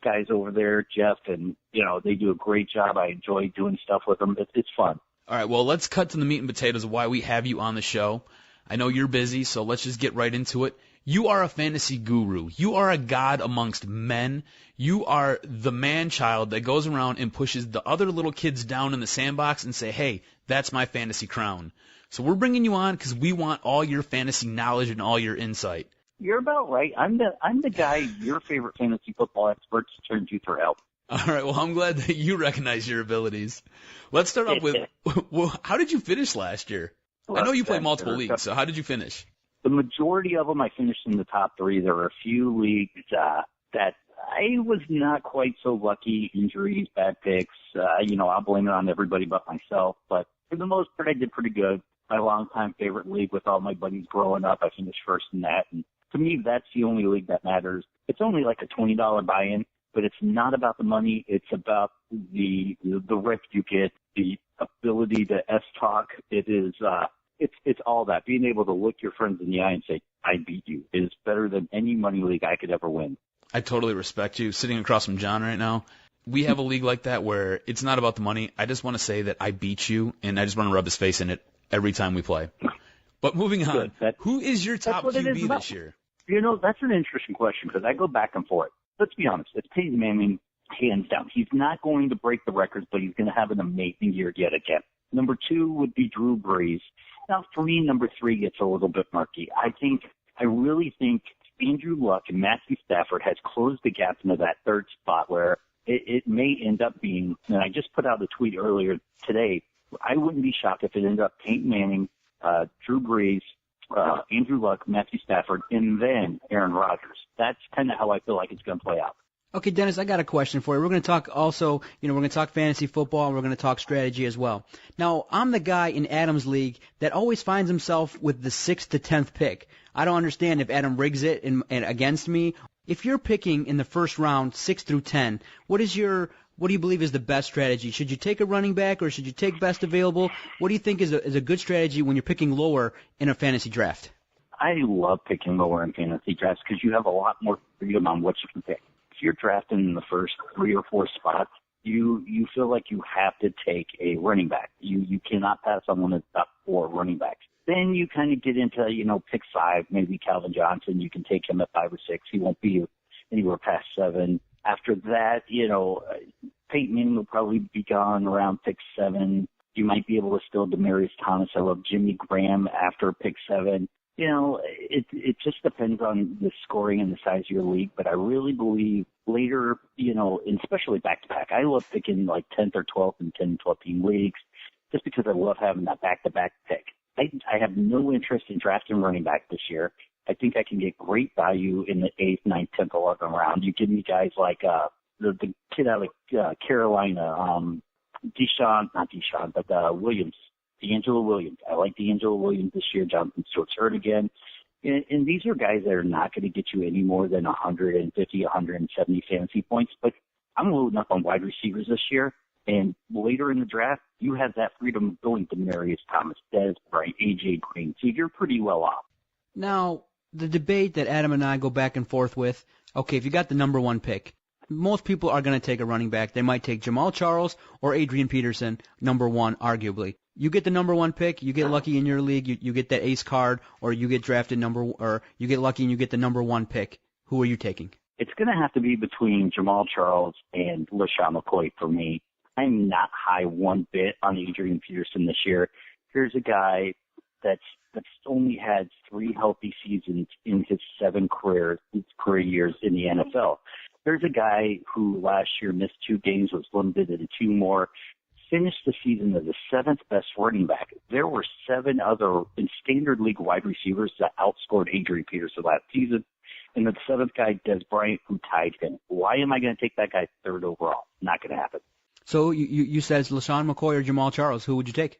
Guys over there, Jeff, and, they do a great job. I enjoy doing stuff with them. It's fun. All right, well, let's cut to the meat and potatoes of why we have you on the show. I know you're busy, so let's just get right into it. You are a fantasy guru. You are a god amongst men. You are the man-child that goes around and pushes the other little kids down in the sandbox and say, hey, that's my fantasy crown. So we're bringing you on because we want all your fantasy knowledge and all your insight. You're about right. I'm the guy your favorite fantasy football experts turned to for help. All right, well, I'm glad that you recognize your abilities. Let's start off with, how did you finish last year? I know you play multiple leagues, so how did you finish? The majority of them, I finished in the top three. There were a few leagues that I was not quite so lucky. Injuries, bad picks. I'll blame it on everybody but myself. But for the most part, I did pretty good. My longtime favorite league with all my buddies growing up, I finished first in that. And to me, that's the only league that matters. It's only like a $20 buy-in, but it's not about the money. It's about the rep you get, the ability to S-talk. It is, it's all that. Being able to look your friends in the eye and say, I beat you is better than any money league I could ever win. I totally respect you. Sitting across from John right now, we have a league like that where it's not about the money. I just want to say that I beat you, and I just want to rub his face in it every time we play. But moving on, who is your top QB this year? That's an interesting question because I go back and forth. Let's be honest. It's Peyton Manning, hands down. He's not going to break the records, but he's going to have an amazing year yet again. Number 2 would be Drew Brees. Now, for me, number 3 gets a little bit murky. I really think Andrew Luck and Matthew Stafford has closed the gap into that third spot where it may end up being, and I just put out a tweet earlier today, I wouldn't be shocked if it ended up Peyton Manning, Drew Brees, Andrew Luck, Matthew Stafford, and then Aaron Rodgers. That's kind of how I feel like it's going to play out. Okay, Dennis, I got a question for you. We're going to talk also, we're going to talk fantasy football, and we're going to talk strategy as well. Now, I'm the guy in Adam's league that always finds himself with the 6th to 10th pick. I don't understand if Adam rigs it and against me. If you're picking in the first round, 6 through 10, what do you believe is the best strategy? Should you take a running back or should you take best available? What do you think is a good strategy when you're picking lower in a fantasy draft? I love picking lower in fantasy drafts because you have a lot more freedom on what you can pick. If you're drafting in the first 3 or 4 spots, you feel like you have to take a running back. You cannot pass on one of the top 4 running backs. Then you kind of get into, pick 5, maybe Calvin Johnson. You can take him at 5 or 6. He won't be anywhere past 7. After that, Peyton Manning will probably be gone around pick 7. You might be able to still Demaryius Thomas. I love Jimmy Graham after pick 7. It just depends on the scoring and the size of your league. But I really believe later, and especially back-to-back, I love picking like 10th or 12th and 10 and 12 team leagues just because I love having that back-to-back pick. I have no interest in drafting running back this year. I think I can get great value in the 8th, 9th, 10th, 11th round. You give me guys like the kid out of Carolina, Williams. D'Angelo Williams. I like D'Angelo Williams this year. Jonathan Stewart's hurt again. And these are guys that are not going to get you any more than 150, 170 fantasy points. But I'm loading up on wide receivers this year. And later in the draft, you have that freedom of going to Demaryius Thomas, Dez Bryant, A.J. Green. So you're pretty well off. Now, the debate that Adam and I go back and forth with, okay, if you got the number one pick, most people are going to take a running back. They might take Jamal Charles or Adrian Peterson, number one, arguably. You get the number one pick, you get lucky in your league, you get that ace card, or you get drafted or you get lucky and you get the number one pick. Who are you taking? It's going to have to be between Jamal Charles and LaShawn McCoy for me. I'm not high one bit on Adrian Peterson this year. Here's a guy that's only had 3 healthy seasons in his 7 career years in the NFL. There's a guy who last year missed 2 games, was limited to 2 more, finished the season as the 7th best running back. There were 7 other in standard league wide receivers that outscored Adrian Peterson last season. And the 7th guy, Dez Bryant, who tied him. Why am I going to take that guy 3rd overall? Not going to happen. So you said LaShawn McCoy or Jamal Charles. Who would you take?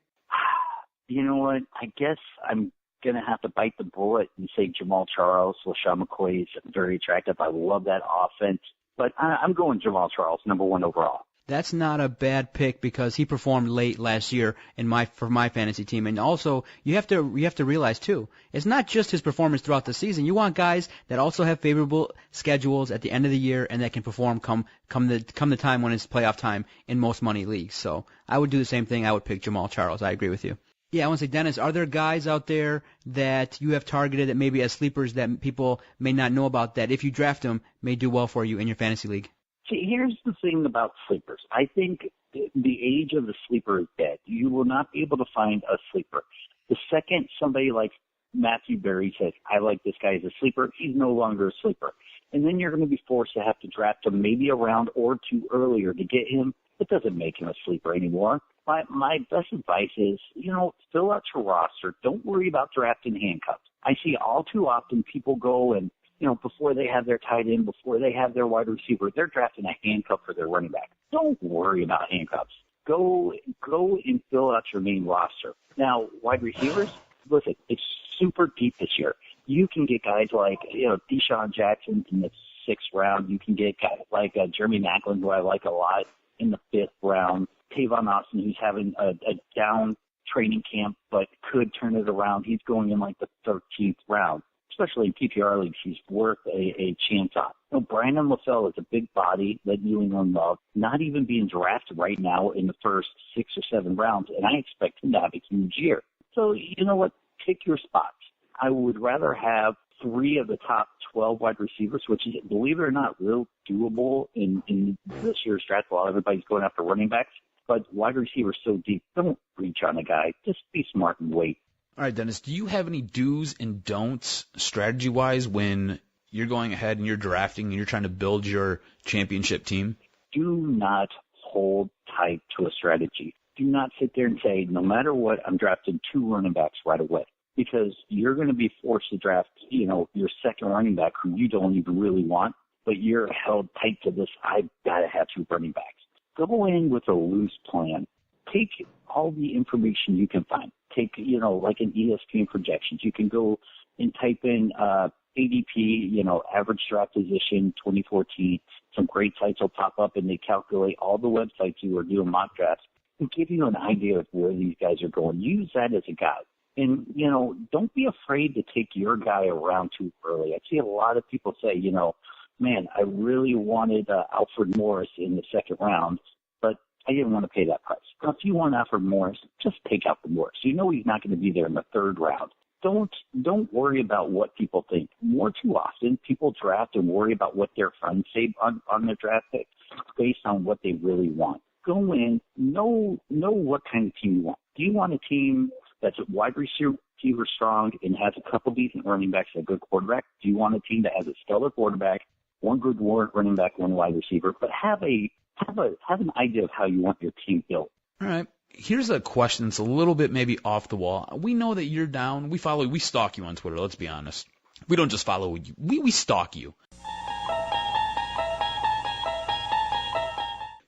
You know what? I guess I'm going to have to bite the bullet and say Jamal Charles. LaShawn McCoy is very attractive. I love that offense. But I'm going Jamal Charles, number 1 overall. That's not a bad pick because he performed late last year for my fantasy team. And also, you have to realize too, it's not just his performance throughout the season. You want guys that also have favorable schedules at the end of the year and that can perform come the time when it's playoff time in most money leagues. So I would do the same thing. I would pick Jamal Charles. I agree with you. Yeah, I want to say, Dennis, are there guys out there that you have targeted that maybe as sleepers that people may not know about that if you draft them may do well for you in your fantasy league? See, here's the thing about sleepers. I think the age of the sleeper is dead. You will not be able to find a sleeper. The second somebody like Matthew Berry says, I like this guy as a sleeper, he's no longer a sleeper. And then you're going to be forced to have to draft him maybe a round or 2 earlier to get him. It doesn't make him a sleeper anymore. My best advice is, fill out your roster. Don't worry about drafting handcuffs. I see all too often people go and, before they have their tight end, before they have their wide receiver, they're drafting a handcuff for their running back. Don't worry about handcuffs. Go and fill out your main roster. Now, wide receivers, listen, it's super deep this year. You can get guys like, Deshaun Jackson in the 6th round. You can get guys like Jeremy Maclin, who I like a lot, in the 5th round. Tavon Austin, who's having a down training camp but could turn it around. He's going in like the 13th round. Especially in PPR leagues, he's worth a chance on. Brandon LaFell is a big body that New England love, not even being drafted right now in the first 6 or 7 rounds, and I expect him to have a huge year. So, you know what? Pick your spots. I would rather have 3 of the top 12 wide receivers, which is, believe it or not, real doable in this year's draft while everybody's going after running backs. But wide receivers so deep, don't reach on a guy. Just be smart and wait. All right, Dennis, do you have any do's and don'ts strategy-wise when you're going ahead and you're drafting and you're trying to build your championship team? Do not hold tight to a strategy. Do not sit there and say, no matter what, I'm drafting 2 running backs right away. Because you're going to be forced to draft, your second running back who you don't even really want, but you're held tight to this, I've got to have 2 running backs. Go in with a loose plan. Take all the information you can find. Take, like an ESPN projections. You can go and type in ADP, average draft position 2014. Some great sites will pop up and they calculate all the websites you are doing mock drafts and give you an idea of where these guys are going. Use that as a guide. And, don't be afraid to take your guy around too early. I see a lot of people say, man, I really wanted Alfred Morris in the 2nd round, but I didn't want to pay that price. Now, if you want Alfred Morris, just take Alfred Morris. He's not going to be there in the 3rd round. Don't worry about what people think. More too often, people draft and worry about what their friends say on their draft pick based on what they really want. Go in, know what kind of team you want. Do you want a team that's a wide receiver strong and has a couple decent running backs and a good quarterback? Do you want a team that has a stellar quarterback, 1 good running back, 1 wide receiver, but have an idea of how you want your team built? All right. Here's a question that's a little bit maybe off the wall. We know that you're down. We stalk you on Twitter, let's be honest. We don't just follow you. We stalk you.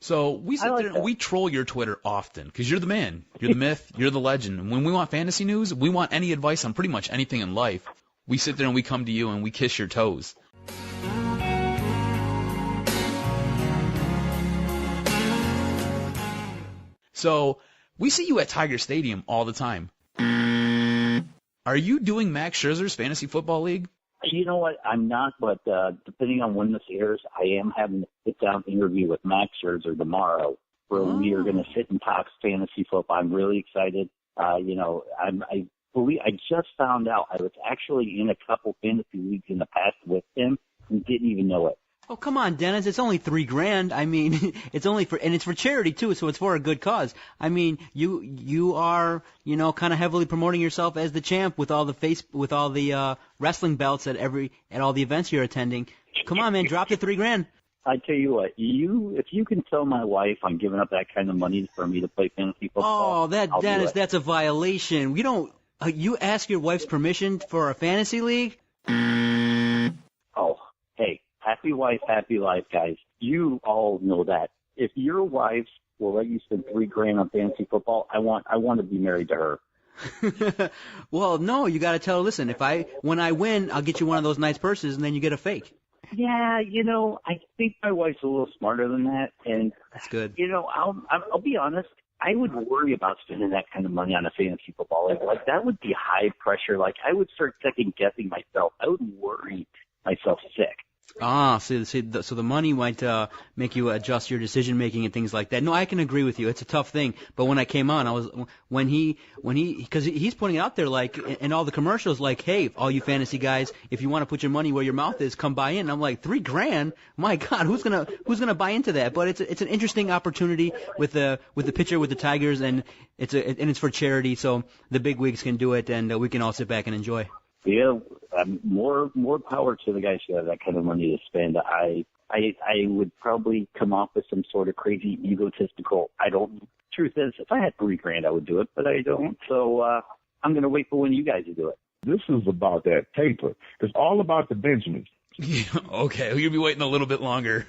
So we sit there and we troll your Twitter often because you're the man. You're the myth. You're the legend. And when we want fantasy news, we want any advice on pretty much anything in life, we sit there and we come to you and we kiss your toes. So we see you at Tiger Stadium all the time. Are you doing Max Scherzer's Fantasy Football League? You know what? I'm not, but depending on when this airs, I am having a sit-down interview with Max Scherzer tomorrow where we are going to sit and talk fantasy football. I'm really excited. I just found out I was actually in a couple fantasy leagues in the past with him and didn't even know it. Oh, come on, Dennis. It's only $3,000. I mean, it's only and it's for charity too, so it's for a good cause. I mean, you are, kind of heavily promoting yourself as the champ with all the wrestling belts at all the events you're attending. Come on, man, drop the $3,000. I tell you what, if you can tell my wife I'm giving up that kind of money for me to play fantasy football. Oh, Dennis, that's a violation. You ask your wife's permission for a fantasy league? Oh, hey. Happy wife, happy life, guys. You all know that. If your wife will let you spend $3,000 on fantasy football, I want to be married to her. Well, no, you got to tell her, listen, when I win, I'll get you one of those nice purses, and then you get a fake. Yeah, I think my wife's a little smarter than that, and that's good. I'll be honest. I would worry about spending that kind of money on a fantasy football league. Like that would be high pressure. Like I would start second guessing myself. I would worry myself sick. So the money might make you adjust your decision making and things like that. No, I can agree with you. It's a tough thing. But when I came on, because he's putting it out there like in all the commercials, like, hey, all you fantasy guys, if you want to put your money where your mouth is, come buy in. And I'm like, $3,000? My God, who's gonna buy into that? But it's an interesting opportunity with the pitcher with the Tigers, and it's for charity, so the big wigs can do it, and we can all sit back and enjoy. Yeah, more power to the guys who have that kind of money to spend. I would probably come off with some sort of crazy egotistical. Truth is, if I had $3,000, I would do it, but I don't. So I'm going to wait for when you guys do it. This is about that paper. It's all about the Benjamins. Okay, you'll be waiting a little bit longer.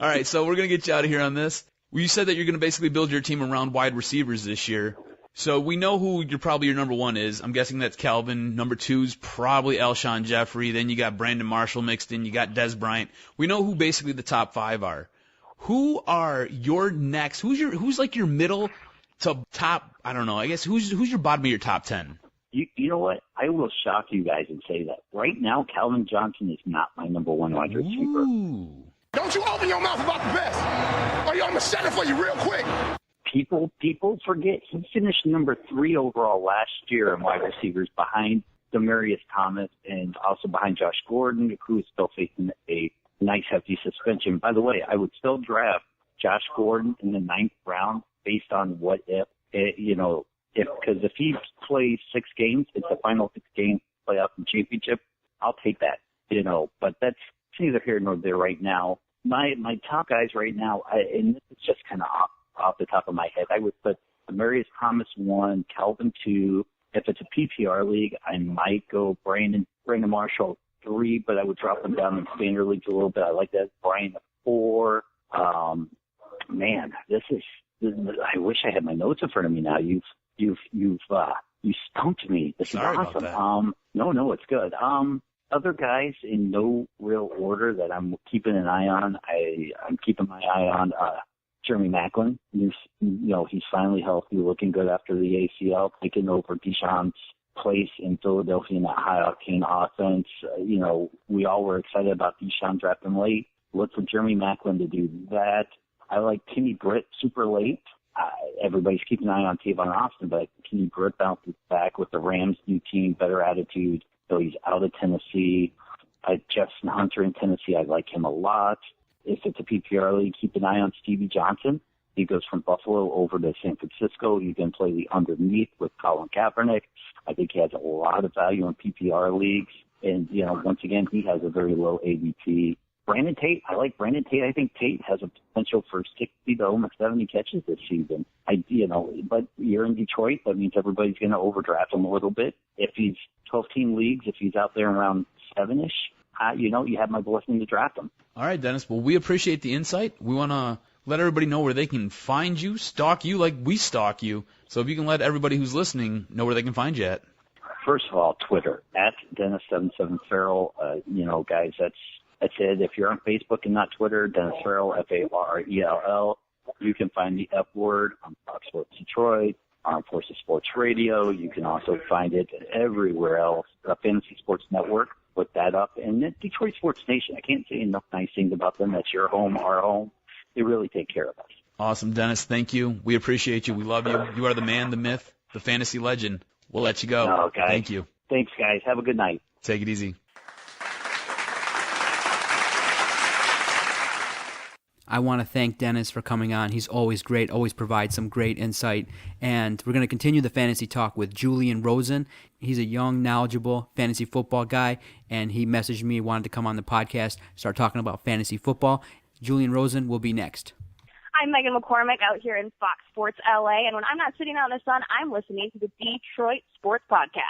All right, so we're going to get you out of here on this. You said that you're going to basically build your team around wide receivers this year. So we know who your number one is. I'm guessing that's Calvin. Number two is probably Alshon Jeffrey. Then you got Brandon Marshall mixed in. You got Des Bryant. We know who basically the top five are. Who are your next? Who's like your middle to top? I don't know. I guess who's your bottom of your top 10? You know what? I will shock you guys and say that right now, Calvin Johnson is not my number one wide receiver. Ooh. Don't you open your mouth about the best, or I'm going to shut it for you real quick. People forget he finished number 3 overall last year in wide receivers behind Demaryius Thomas and also behind Josh Gordon, who is still facing a nice hefty suspension. By the way, I would still draft Josh Gordon in the 9th round based on what if he plays 6 games, it's the final 6 games playoff and championship, I'll take that, but that's neither here nor there right now. My top guys right now, and this is just kind of off the top of my head, I would put Demaryius Thomas 1, Calvin 2. If it's a PPR league, I might go Brandon Marshall 3, but I would drop him down in standard leagues a little bit. I like that. Brian 4. Man, this is. I wish I had my notes in front of me now. You stumped me. This Sorry is awesome. About that. No, it's good. Other guys in no real order that I'm keeping an eye on. I'm keeping my eye on Jeremy Maclin. He's finally healthy, looking good after the ACL, taking over Deshaun's place in Philadelphia in that high-octane offense. We all were excited about Deshaun drafting late. Look for Jeremy Maclin to do that. I like Kenny Britt super late. Everybody's keeping an eye on Tavon Austin, but Kenny Britt bounces back with the Rams' new team, better attitude. So he's out of Tennessee. Justin Hunter in Tennessee, I like him a lot. If it's a PPR league, keep an eye on Stevie Johnson. He goes from Buffalo over to San Francisco. He can play the underneath with Colin Kaepernick. I think he has a lot of value in PPR leagues. And, once again, he has a very low ADP. Brandon Tate, I like Brandon Tate. I think Tate has a potential for 60 to almost 70 catches this season. But you're in Detroit. That means everybody's going to overdraft him a little bit. If he's 12-team leagues, if he's out there around 7-ish, you have my blessing to draft him. All right, Dennis. Well, we appreciate the insight. We want to let everybody know where they can find you, stalk you like we stalk you. So if you can let everybody who's listening know where they can find you at. First of all, Twitter, at Dennis77Farrell. Guys, that's it. If you're on Facebook and not Twitter, Dennis Farrell, Farrell. You can find the F word on Fox Sports Detroit, Armed Forces Sports Radio. You can also find it everywhere else. The Fantasy Sports Network, put that up. And then Detroit Sports Nation. I can't say enough nice things about them. That's your home, our home. They really take care of us. Awesome, Dennis. Thank you. We appreciate you. We love you. You are the man, the myth, the fantasy legend. We'll let you go. Okay. Thank you. Thanks, guys. Have a good night. Take it easy. I want to thank Dennis for coming on. He's always great, always provides some great insight. And we're going to continue the fantasy talk with Julian Rosen. He's a young, knowledgeable fantasy football guy, and he messaged me, wanted to come on the podcast, start talking about fantasy football. Julian Rosen will be next. I'm Megan McCormick out here in Fox Sports LA, and when I'm not sitting out in the sun, I'm listening to the Detroit Sports Podcast.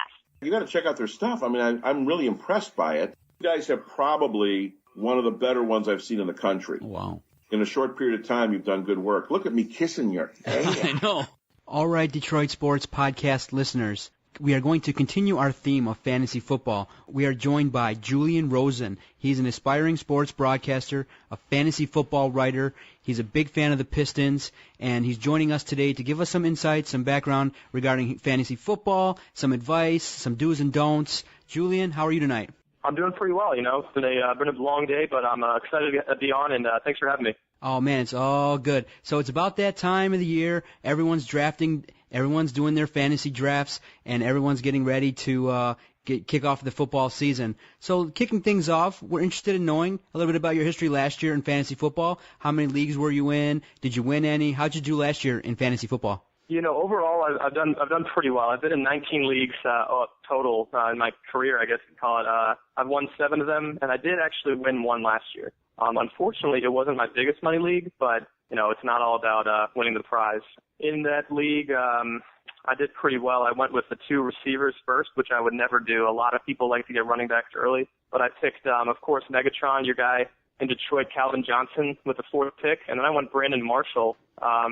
You got to check out their stuff. I mean, I'm really impressed by it. You guys have probably one of the better ones I've seen in the country. Wow. In a short period of time, you've done good work. Look at me kissing your hand. I know. All right, Detroit Sports Podcast listeners, we are going to continue our theme of fantasy football. We are joined by Julian Rosen. He's an aspiring sports broadcaster, a fantasy football writer. He's a big fan of the Pistons, and he's joining us today to give us some insights, some background regarding fantasy football, some advice, some do's and don'ts. Julian, how are you tonight? I'm doing pretty well, It's been a long day, but I'm excited to be on, and thanks for having me. Oh, man, it's all good. So it's about that time of the year. Everyone's drafting. Everyone's doing their fantasy drafts, and everyone's getting ready to kick off the football season. So kicking things off, we're interested in knowing a little bit about your history last year in fantasy football. How many leagues were you in? Did you win any? How'd you do last year in fantasy football? Overall, I've done pretty well. I've been in 19 leagues total in my career, I guess you'd call it. I've won 7 of them, and I did actually win one last year. Unfortunately, it wasn't my biggest money league, but it's not all about winning the prize. In that league, I did pretty well. I went with the 2 receivers first, which I would never do. A lot of people like to get running backs early, but I picked, of course, Megatron, your guy in Detroit, Calvin Johnson, with the 4th pick, and then I went Brandon Marshall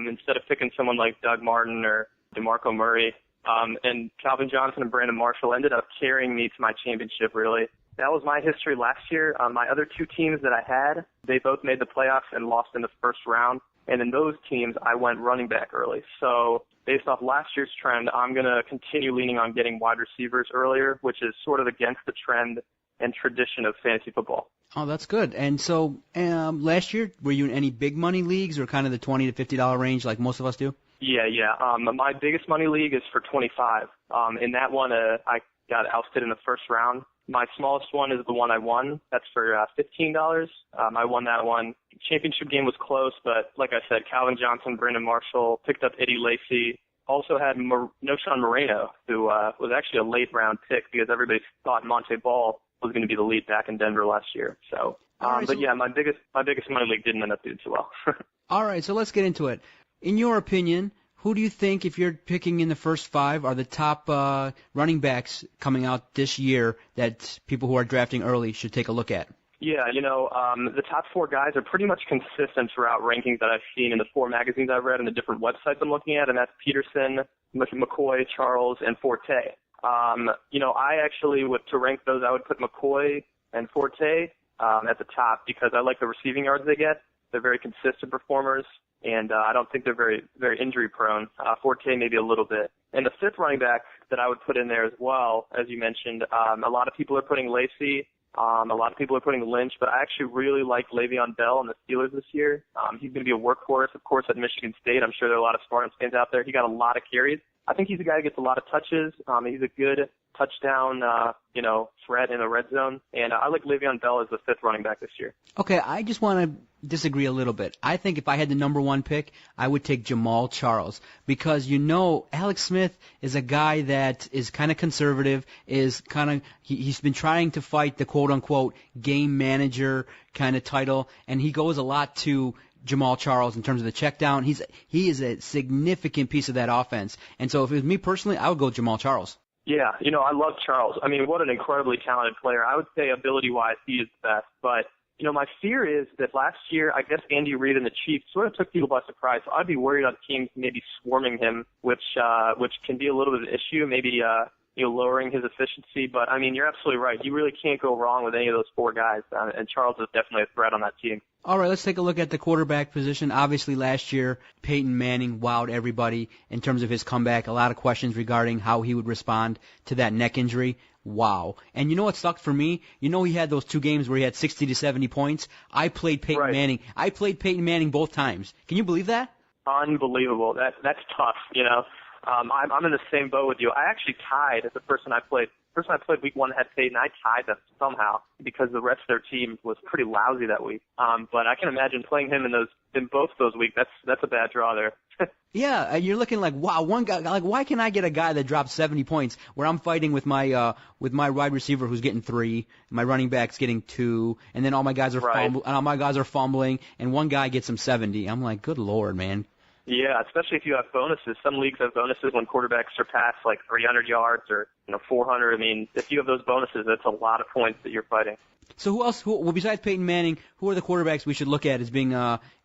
instead of picking someone like Doug Martin or DeMarco Murray. And Calvin Johnson and Brandon Marshall ended up carrying me to my championship, really. That was my history last year. My other 2 teams that I had, they both made the playoffs and lost in the first round. And in those teams, I went running back early. So based off last year's trend, I'm going to continue leaning on getting wide receivers earlier, which is sort of against the trend and tradition of fantasy football. Oh, that's good. And so last year, were you in any big money leagues or kind of the $20 to $50 range like most of us do? Yeah. My biggest money league is for $25. In that one, I got ousted in the first round. My smallest one is the one I won. That's for $15. I won that one. Championship game was close, but like I said, Calvin Johnson, Brandon Marshall, picked up Eddie Lacy. Also had Noshawn Moreno, who was actually a late round pick because everybody thought Monte Ball was going to be the lead back in Denver last year. So, yeah, my biggest money league didn't end up doing too well. All right, so let's get into it. In your opinion, who do you think, if you're picking in the first 5, are the top running backs coming out this year that people who are drafting early should take a look at? Yeah, the top 4 guys are pretty much consistent throughout rankings that I've seen in the 4 magazines I've read and the different websites I'm looking at, and that's Peterson, McCoy, Charles, and Forte. I actually, to rank those, I would put McCoy and Forte at the top because I like the receiving yards they get. They're very consistent performers, and I don't think they're very, very injury prone. Forte maybe a little bit. And the 5th running back that I would put in there as well, as you mentioned, a lot of people are putting Lacy. A lot of people are putting Lynch, but I actually really like Le'Veon Bell and the Steelers this year. He's going to be a workhorse, of course, at Michigan State. I'm sure there are a lot of Spartans fans out there. He got a lot of carries. I think he's a guy who gets a lot of touches. He's a good touchdown, threat in the red zone. And I like Le'Veon Bell as the 5th running back this year. Okay, I just want to disagree a little bit. I think if I had the number 1 pick, I would take Jamal Charles because, Alex Smith is a guy that is kind of conservative, he's been trying to fight the quote-unquote game manager kind of title, and he goes a lot to Jamal Charles in terms of the check down. He is a significant piece of that offense. And so if it was me personally, I would go Jamal Charles. Yeah, I love Charles. I mean, what an incredibly talented player. I would say ability-wise, he is the best. But, My fear is that last year, I guess Andy Reid and the Chiefs sort of took people by surprise. So I'd be worried on teams maybe swarming him, which can be a little bit of an issue, maybe lowering his efficiency. But, I mean, you're absolutely right. You really can't go wrong with any of those four guys, and Charles is definitely a threat on that team. All right, let's take a look at the quarterback position. Obviously, last year, Peyton Manning wowed everybody in terms of his comeback. A lot of questions regarding how he would respond to that neck injury. Wow. And you know what sucked for me? He had those 2 games where he had 60 to 70 points. I played Peyton Manning. I played Peyton Manning both times. Can you believe that? Unbelievable. That's tough, I'm in the same boat with you. I actually tied the person I played week 1 had Peyton. I tied them somehow because the rest of their team was pretty lousy that week. But I can imagine playing him in both those weeks. That's a bad draw there. Yeah, you're looking like, wow, one guy, like, why can I get a guy that drops 70 points where I'm fighting with my wide receiver who's getting 3, my running back's getting 2, and then all my guys are fumbling, and one guy gets him 70. I'm like, good Lord, man. Yeah, especially if you have bonuses. Some leagues have bonuses when quarterbacks surpass like 300 yards or 400. I mean, if you have those bonuses, that's a lot of points that you're fighting. So who else? Well, besides Peyton Manning, who are the quarterbacks we should look at as being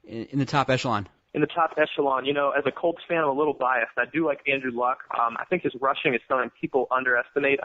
in the top echelon? In the top echelon, as a Colts fan, I'm a little biased. I do like Andrew Luck. I think his rushing is something people underestimate.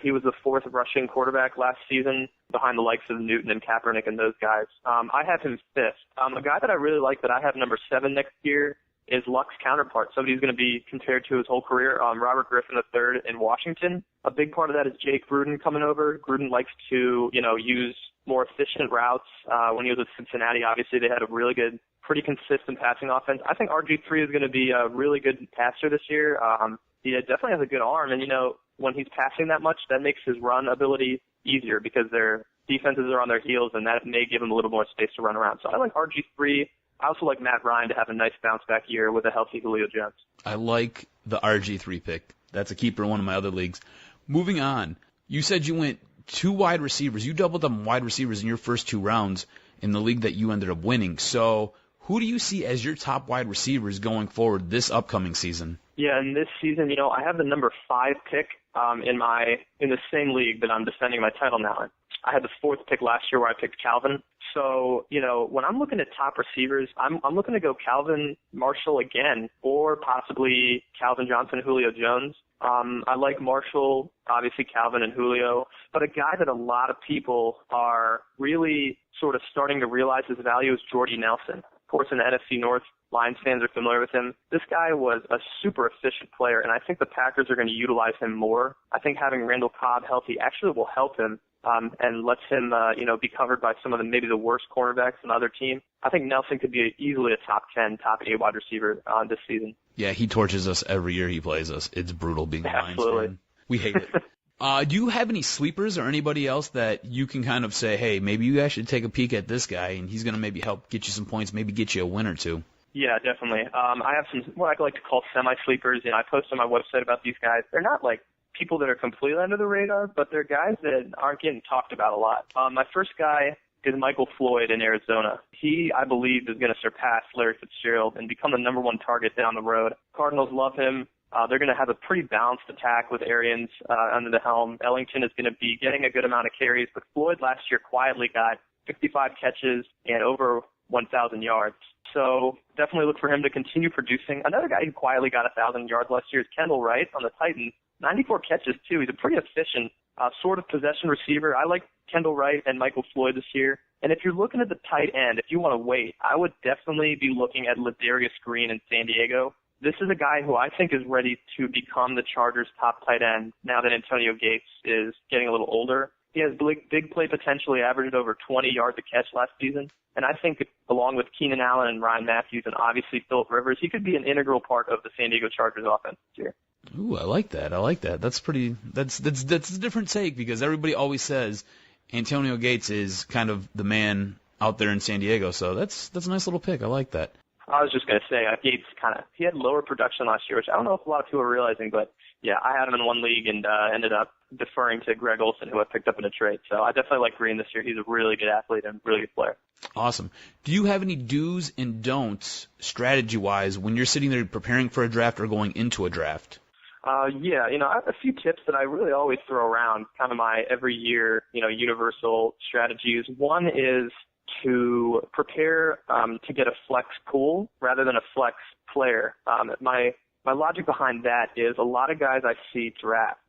He was the 4th rushing quarterback last season behind the likes of Newton and Kaepernick and those guys. I have him 5th. A guy that I really like that I have number 7 next year is Luck's counterpart, somebody who's going to be compared to his whole career, Robert Griffin III in Washington. A big part of that is Jake Gruden coming over. Gruden likes to, use more efficient routes. When he was with Cincinnati, obviously they had a really good, pretty consistent passing offense. I think RG3 is going to be a really good passer this year. He definitely has a good arm, and when he's passing that much, that makes his run ability easier because their defenses are on their heels, and that may give him a little more space to run around. So I like RG3. I also like Matt Ryan to have a nice bounce-back year with a healthy Julio Jones. I like the RG3 pick. That's a keeper in one of my other leagues. Moving on, you said you went 2 wide receivers. You doubled up on wide receivers in your first 2 rounds in the league that you ended up winning. So who do you see as your top wide receivers going forward this upcoming season? Yeah, in this season, I have the number 5 pick in the same league that I'm defending my title now in. I had the 4th pick last year where I picked Calvin. So, when I'm looking at top receivers, I'm looking to go Calvin, Marshall again, or possibly Calvin Johnson, Julio Jones. I like Marshall, obviously Calvin and Julio, but a guy that a lot of people are really sort of starting to realize his value is Jordy Nelson. Of course, in the NFC North, Lions fans are familiar with him. This guy was a super efficient player, and I think the Packers are going to utilize him more. I think having Randall Cobb healthy actually will help him and lets him, be covered by some of maybe the worst cornerbacks in other teams. I think Nelson could be easily a top 10, top 8 wide receiver this season. Yeah, he torches us every year he plays us. It's brutal being a Lions fan. We hate it. Do you have any sleepers or anybody else that you can kind of say, hey, maybe you guys should take a peek at this guy, and he's going to maybe help get you some points, maybe get you a win or 2? Yeah, definitely. I have some what I like to call semi-sleepers. I post on my website about these guys. They're not like people that are completely under the radar, but they're guys that aren't getting talked about a lot. My first guy is Michael Floyd in Arizona. He, I believe, is going to surpass Larry Fitzgerald and become the number 1 target down the road. Cardinals love him. They're going to have a pretty balanced attack with Arians under the helm. Ellington is going to be getting a good amount of carries, but Floyd last year quietly got 55 catches and over 1,000 yards. So definitely look for him to continue producing. Another guy who quietly got 1,000 yards last year is Kendall Wright on the Titans. 94 catches, too. He's a pretty efficient sort of possession receiver. I like Kendall Wright and Michael Floyd this year. And if you're looking at the tight end, if you want to wait, I would definitely be looking at Ladarius Green in San Diego. This is a guy who I think is ready to become the Chargers' top tight end now that Antonio Gates is getting a little older. He has big play potential. He averaged over 20 yards a catch last season. And I think along with Keenan Allen and Ryan Matthews and obviously Phillip Rivers, he could be an integral part of the San Diego Chargers offense this year. Ooh, I like that. That's a different take because everybody always says Antonio Gates is kind of the man out there in San Diego. So that's a nice little pick. I like that. I was just going to say, Gates he had lower production last year, which I don't know if a lot of people are realizing, but yeah, I had him in one league and ended up deferring to Greg Olsen, who I picked up in a trade. So I definitely like Green this year. He's a really good athlete and really good player. Awesome. Do you have any do's and don'ts strategy-wise when you're sitting there preparing for a draft or going into a draft? Yeah, I have a few tips that I really always throw around, kind of my every year, universal strategies. One is to prepare to get a flex pool rather than a flex player. My logic behind that is a lot of guys I see draft,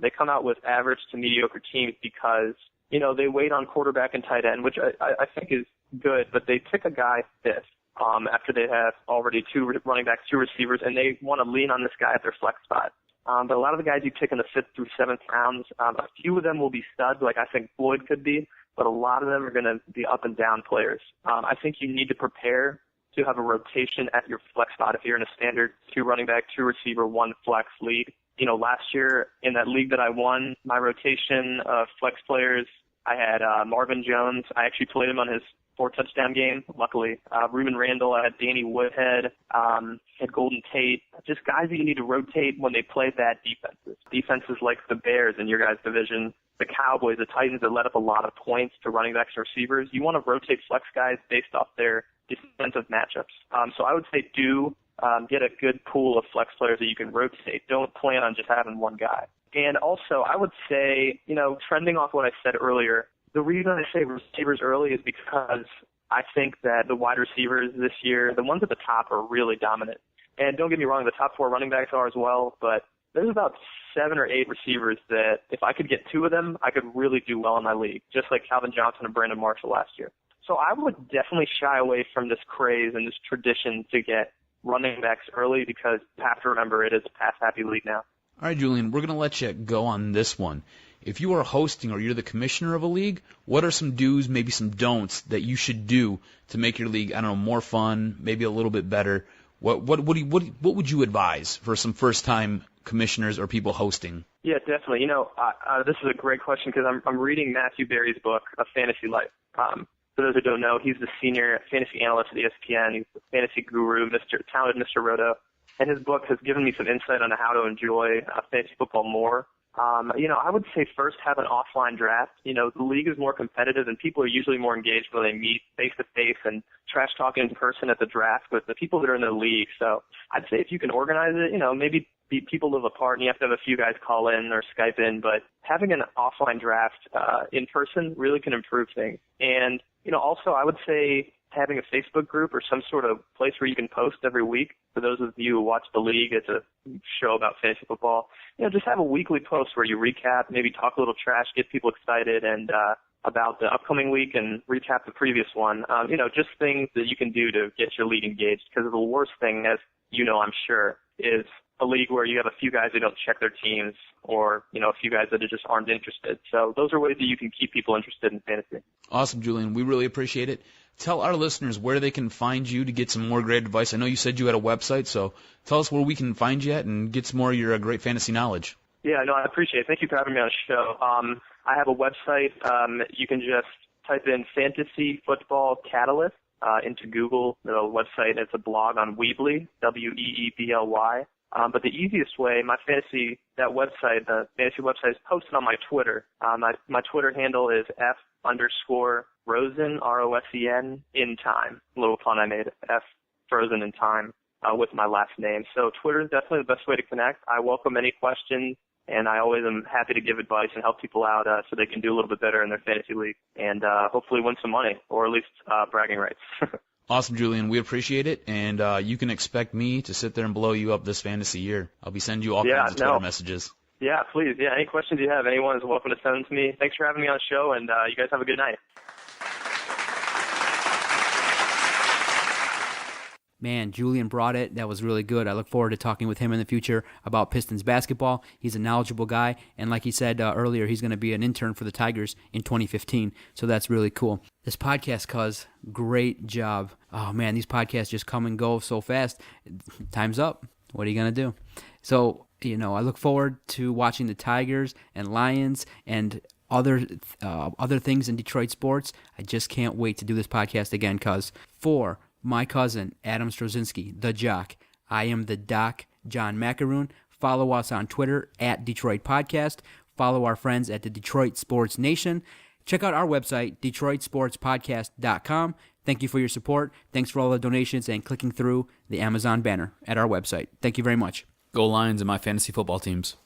they come out with average to mediocre teams because, they wait on quarterback and tight end, which I think is good, but they pick a guy fifth. After they have already 2 running backs, 2 receivers, and they want to lean on this guy at their flex spot. But a lot of the guys you pick in the 5th through 7th rounds, a few of them will be studs, like I think Floyd could be, but a lot of them are going to be up and down players. I think you need to prepare to have a rotation at your flex spot if you're in a standard 2 running back, 2 receiver, 1 flex league. Last year in that league that I won, my rotation of flex players, I had Marvin Jones. I actually played him on his 4-touchdown game, luckily. Reuben Randall, I had Danny Woodhead, had Golden Tate, just guys that you need to rotate when they play bad defenses. Defenses like the Bears in your guys' division, the Cowboys, the Titans that let up a lot of points to running backs and receivers. You want to rotate flex guys based off their defensive matchups. So I would say get a good pool of flex players that you can rotate. Don't plan on just having one guy. And also, I would say, trending off what I said earlier, the reason I say receivers early is because I think that the wide receivers this year, the ones at the top are really dominant. And don't get me wrong, the top 4 running backs are as well, but there's about 7 or 8 receivers that if I could get 2 of them, I could really do well in my league, just like Calvin Johnson and Brandon Marshall last year. So I would definitely shy away from this craze and this tradition to get running backs early because you have to remember it is a pass-happy league now. All right, Julian, we're going to let you go on this one. If you are hosting or you're the commissioner of a league, what are some do's, maybe some don'ts that you should do to make your league, more fun, maybe a little bit better? What would you advise for some first-time commissioners or people hosting? Yeah, definitely. This is a great question because I'm reading Matthew Berry's book, A Fantasy Life. For those who don't know, he's the senior fantasy analyst at ESPN. He's the fantasy guru, talented Mr. Roto. And his book has given me some insight on how to enjoy fantasy football more. I would say first have an offline draft. The league is more competitive and people are usually more engaged when they meet face to face and trash talk in person at the draft with the people that are in the league. So I'd say if you can organize it, maybe people live apart and you have to have a few guys call in or Skype in, but having an offline draft in person really can improve things. And, also I would say having a Facebook group or some sort of place where you can post every week. For those of you who watch the league, it's a show about fantasy football. Just have a weekly post where you recap, maybe talk a little trash, get people excited and about the upcoming week and recap the previous one. Just things that you can do to get your league engaged. Because the worst thing, as I'm sure, is a league where you have a few guys that don't check their teams or, a few guys that just aren't interested. So those are ways that you can keep people interested in fantasy. Awesome, Julian. We really appreciate it. Tell our listeners where they can find you to get some more great advice. I know you said you had a website, so tell us where we can find you at and get some more of your great fantasy knowledge. Yeah, no, I appreciate it. Thank you for having me on the show. I have a website. You can just type in Fantasy Football Catalyst into Google, the website. It's a blog on Weebly, Weebly. But the easiest way, the fantasy website is posted on my Twitter. My Twitter handle is F_Rosen, ROSEN, in time. A little pun I made, F Frozen in time, with my last name. So Twitter is definitely the best way to connect. I welcome any questions, and I always am happy to give advice and help people out so they can do a little bit better in their fantasy league and hopefully win some money, or at least bragging rights. Awesome, Julian. We appreciate it, and you can expect me to sit there and blow you up this fantasy year. I'll be sending you all kinds of Twitter messages. Yeah, please. Yeah, any questions you have, anyone is welcome to send them to me. Thanks for having me on the show, and you guys have a good night. Man, Julian brought it. That was really good. I look forward to talking with him in the future about Pistons basketball. He's a knowledgeable guy, and like he said earlier, he's going to be an intern for the Tigers in 2015, so that's really cool. This podcast, cuz, great job. Oh, man, these podcasts just come and go so fast. Time's up. What are you going to do? So, I look forward to watching the Tigers and Lions and other things in Detroit sports. I just can't wait to do this podcast again, cuz. For my cousin, Adam Strozinski, the Jock, I am the Doc, John Macaroon. Follow us on Twitter at Detroit Podcast. Follow our friends at the Detroit Sports Nation. Check out our website, DetroitSportsPodcast.com. Thank you for your support. Thanks for all the donations and clicking through the Amazon banner at our website. Thank you very much. Go Lions and my fantasy football teams.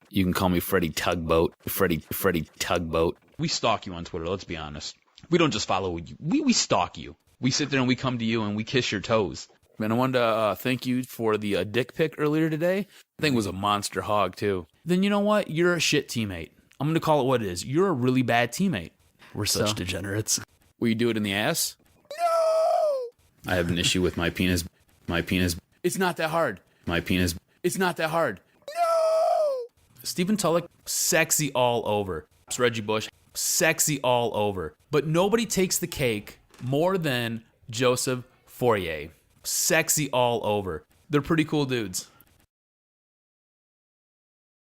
You can call me Freddie Tugboat. Freddie Tugboat. We stalk you on Twitter, let's be honest. We don't just follow you. We stalk you. We sit there and we come to you and we kiss your toes. Man, I wanted to thank you for the dick pic earlier today. I think it was a monster hog, too. Then you know what? You're a shit teammate. I'm going to call it what it is. You're a really bad teammate. We're such degenerates. Will you do it in the ass? No! I have an issue with my penis. My penis. It's not that hard. My penis. It's not that hard. No! Stephen Tulloch, sexy all over. Reggie Bush, sexy all over. But nobody takes the cake more than Joseph Fourier. Sexy all over. They're pretty cool dudes.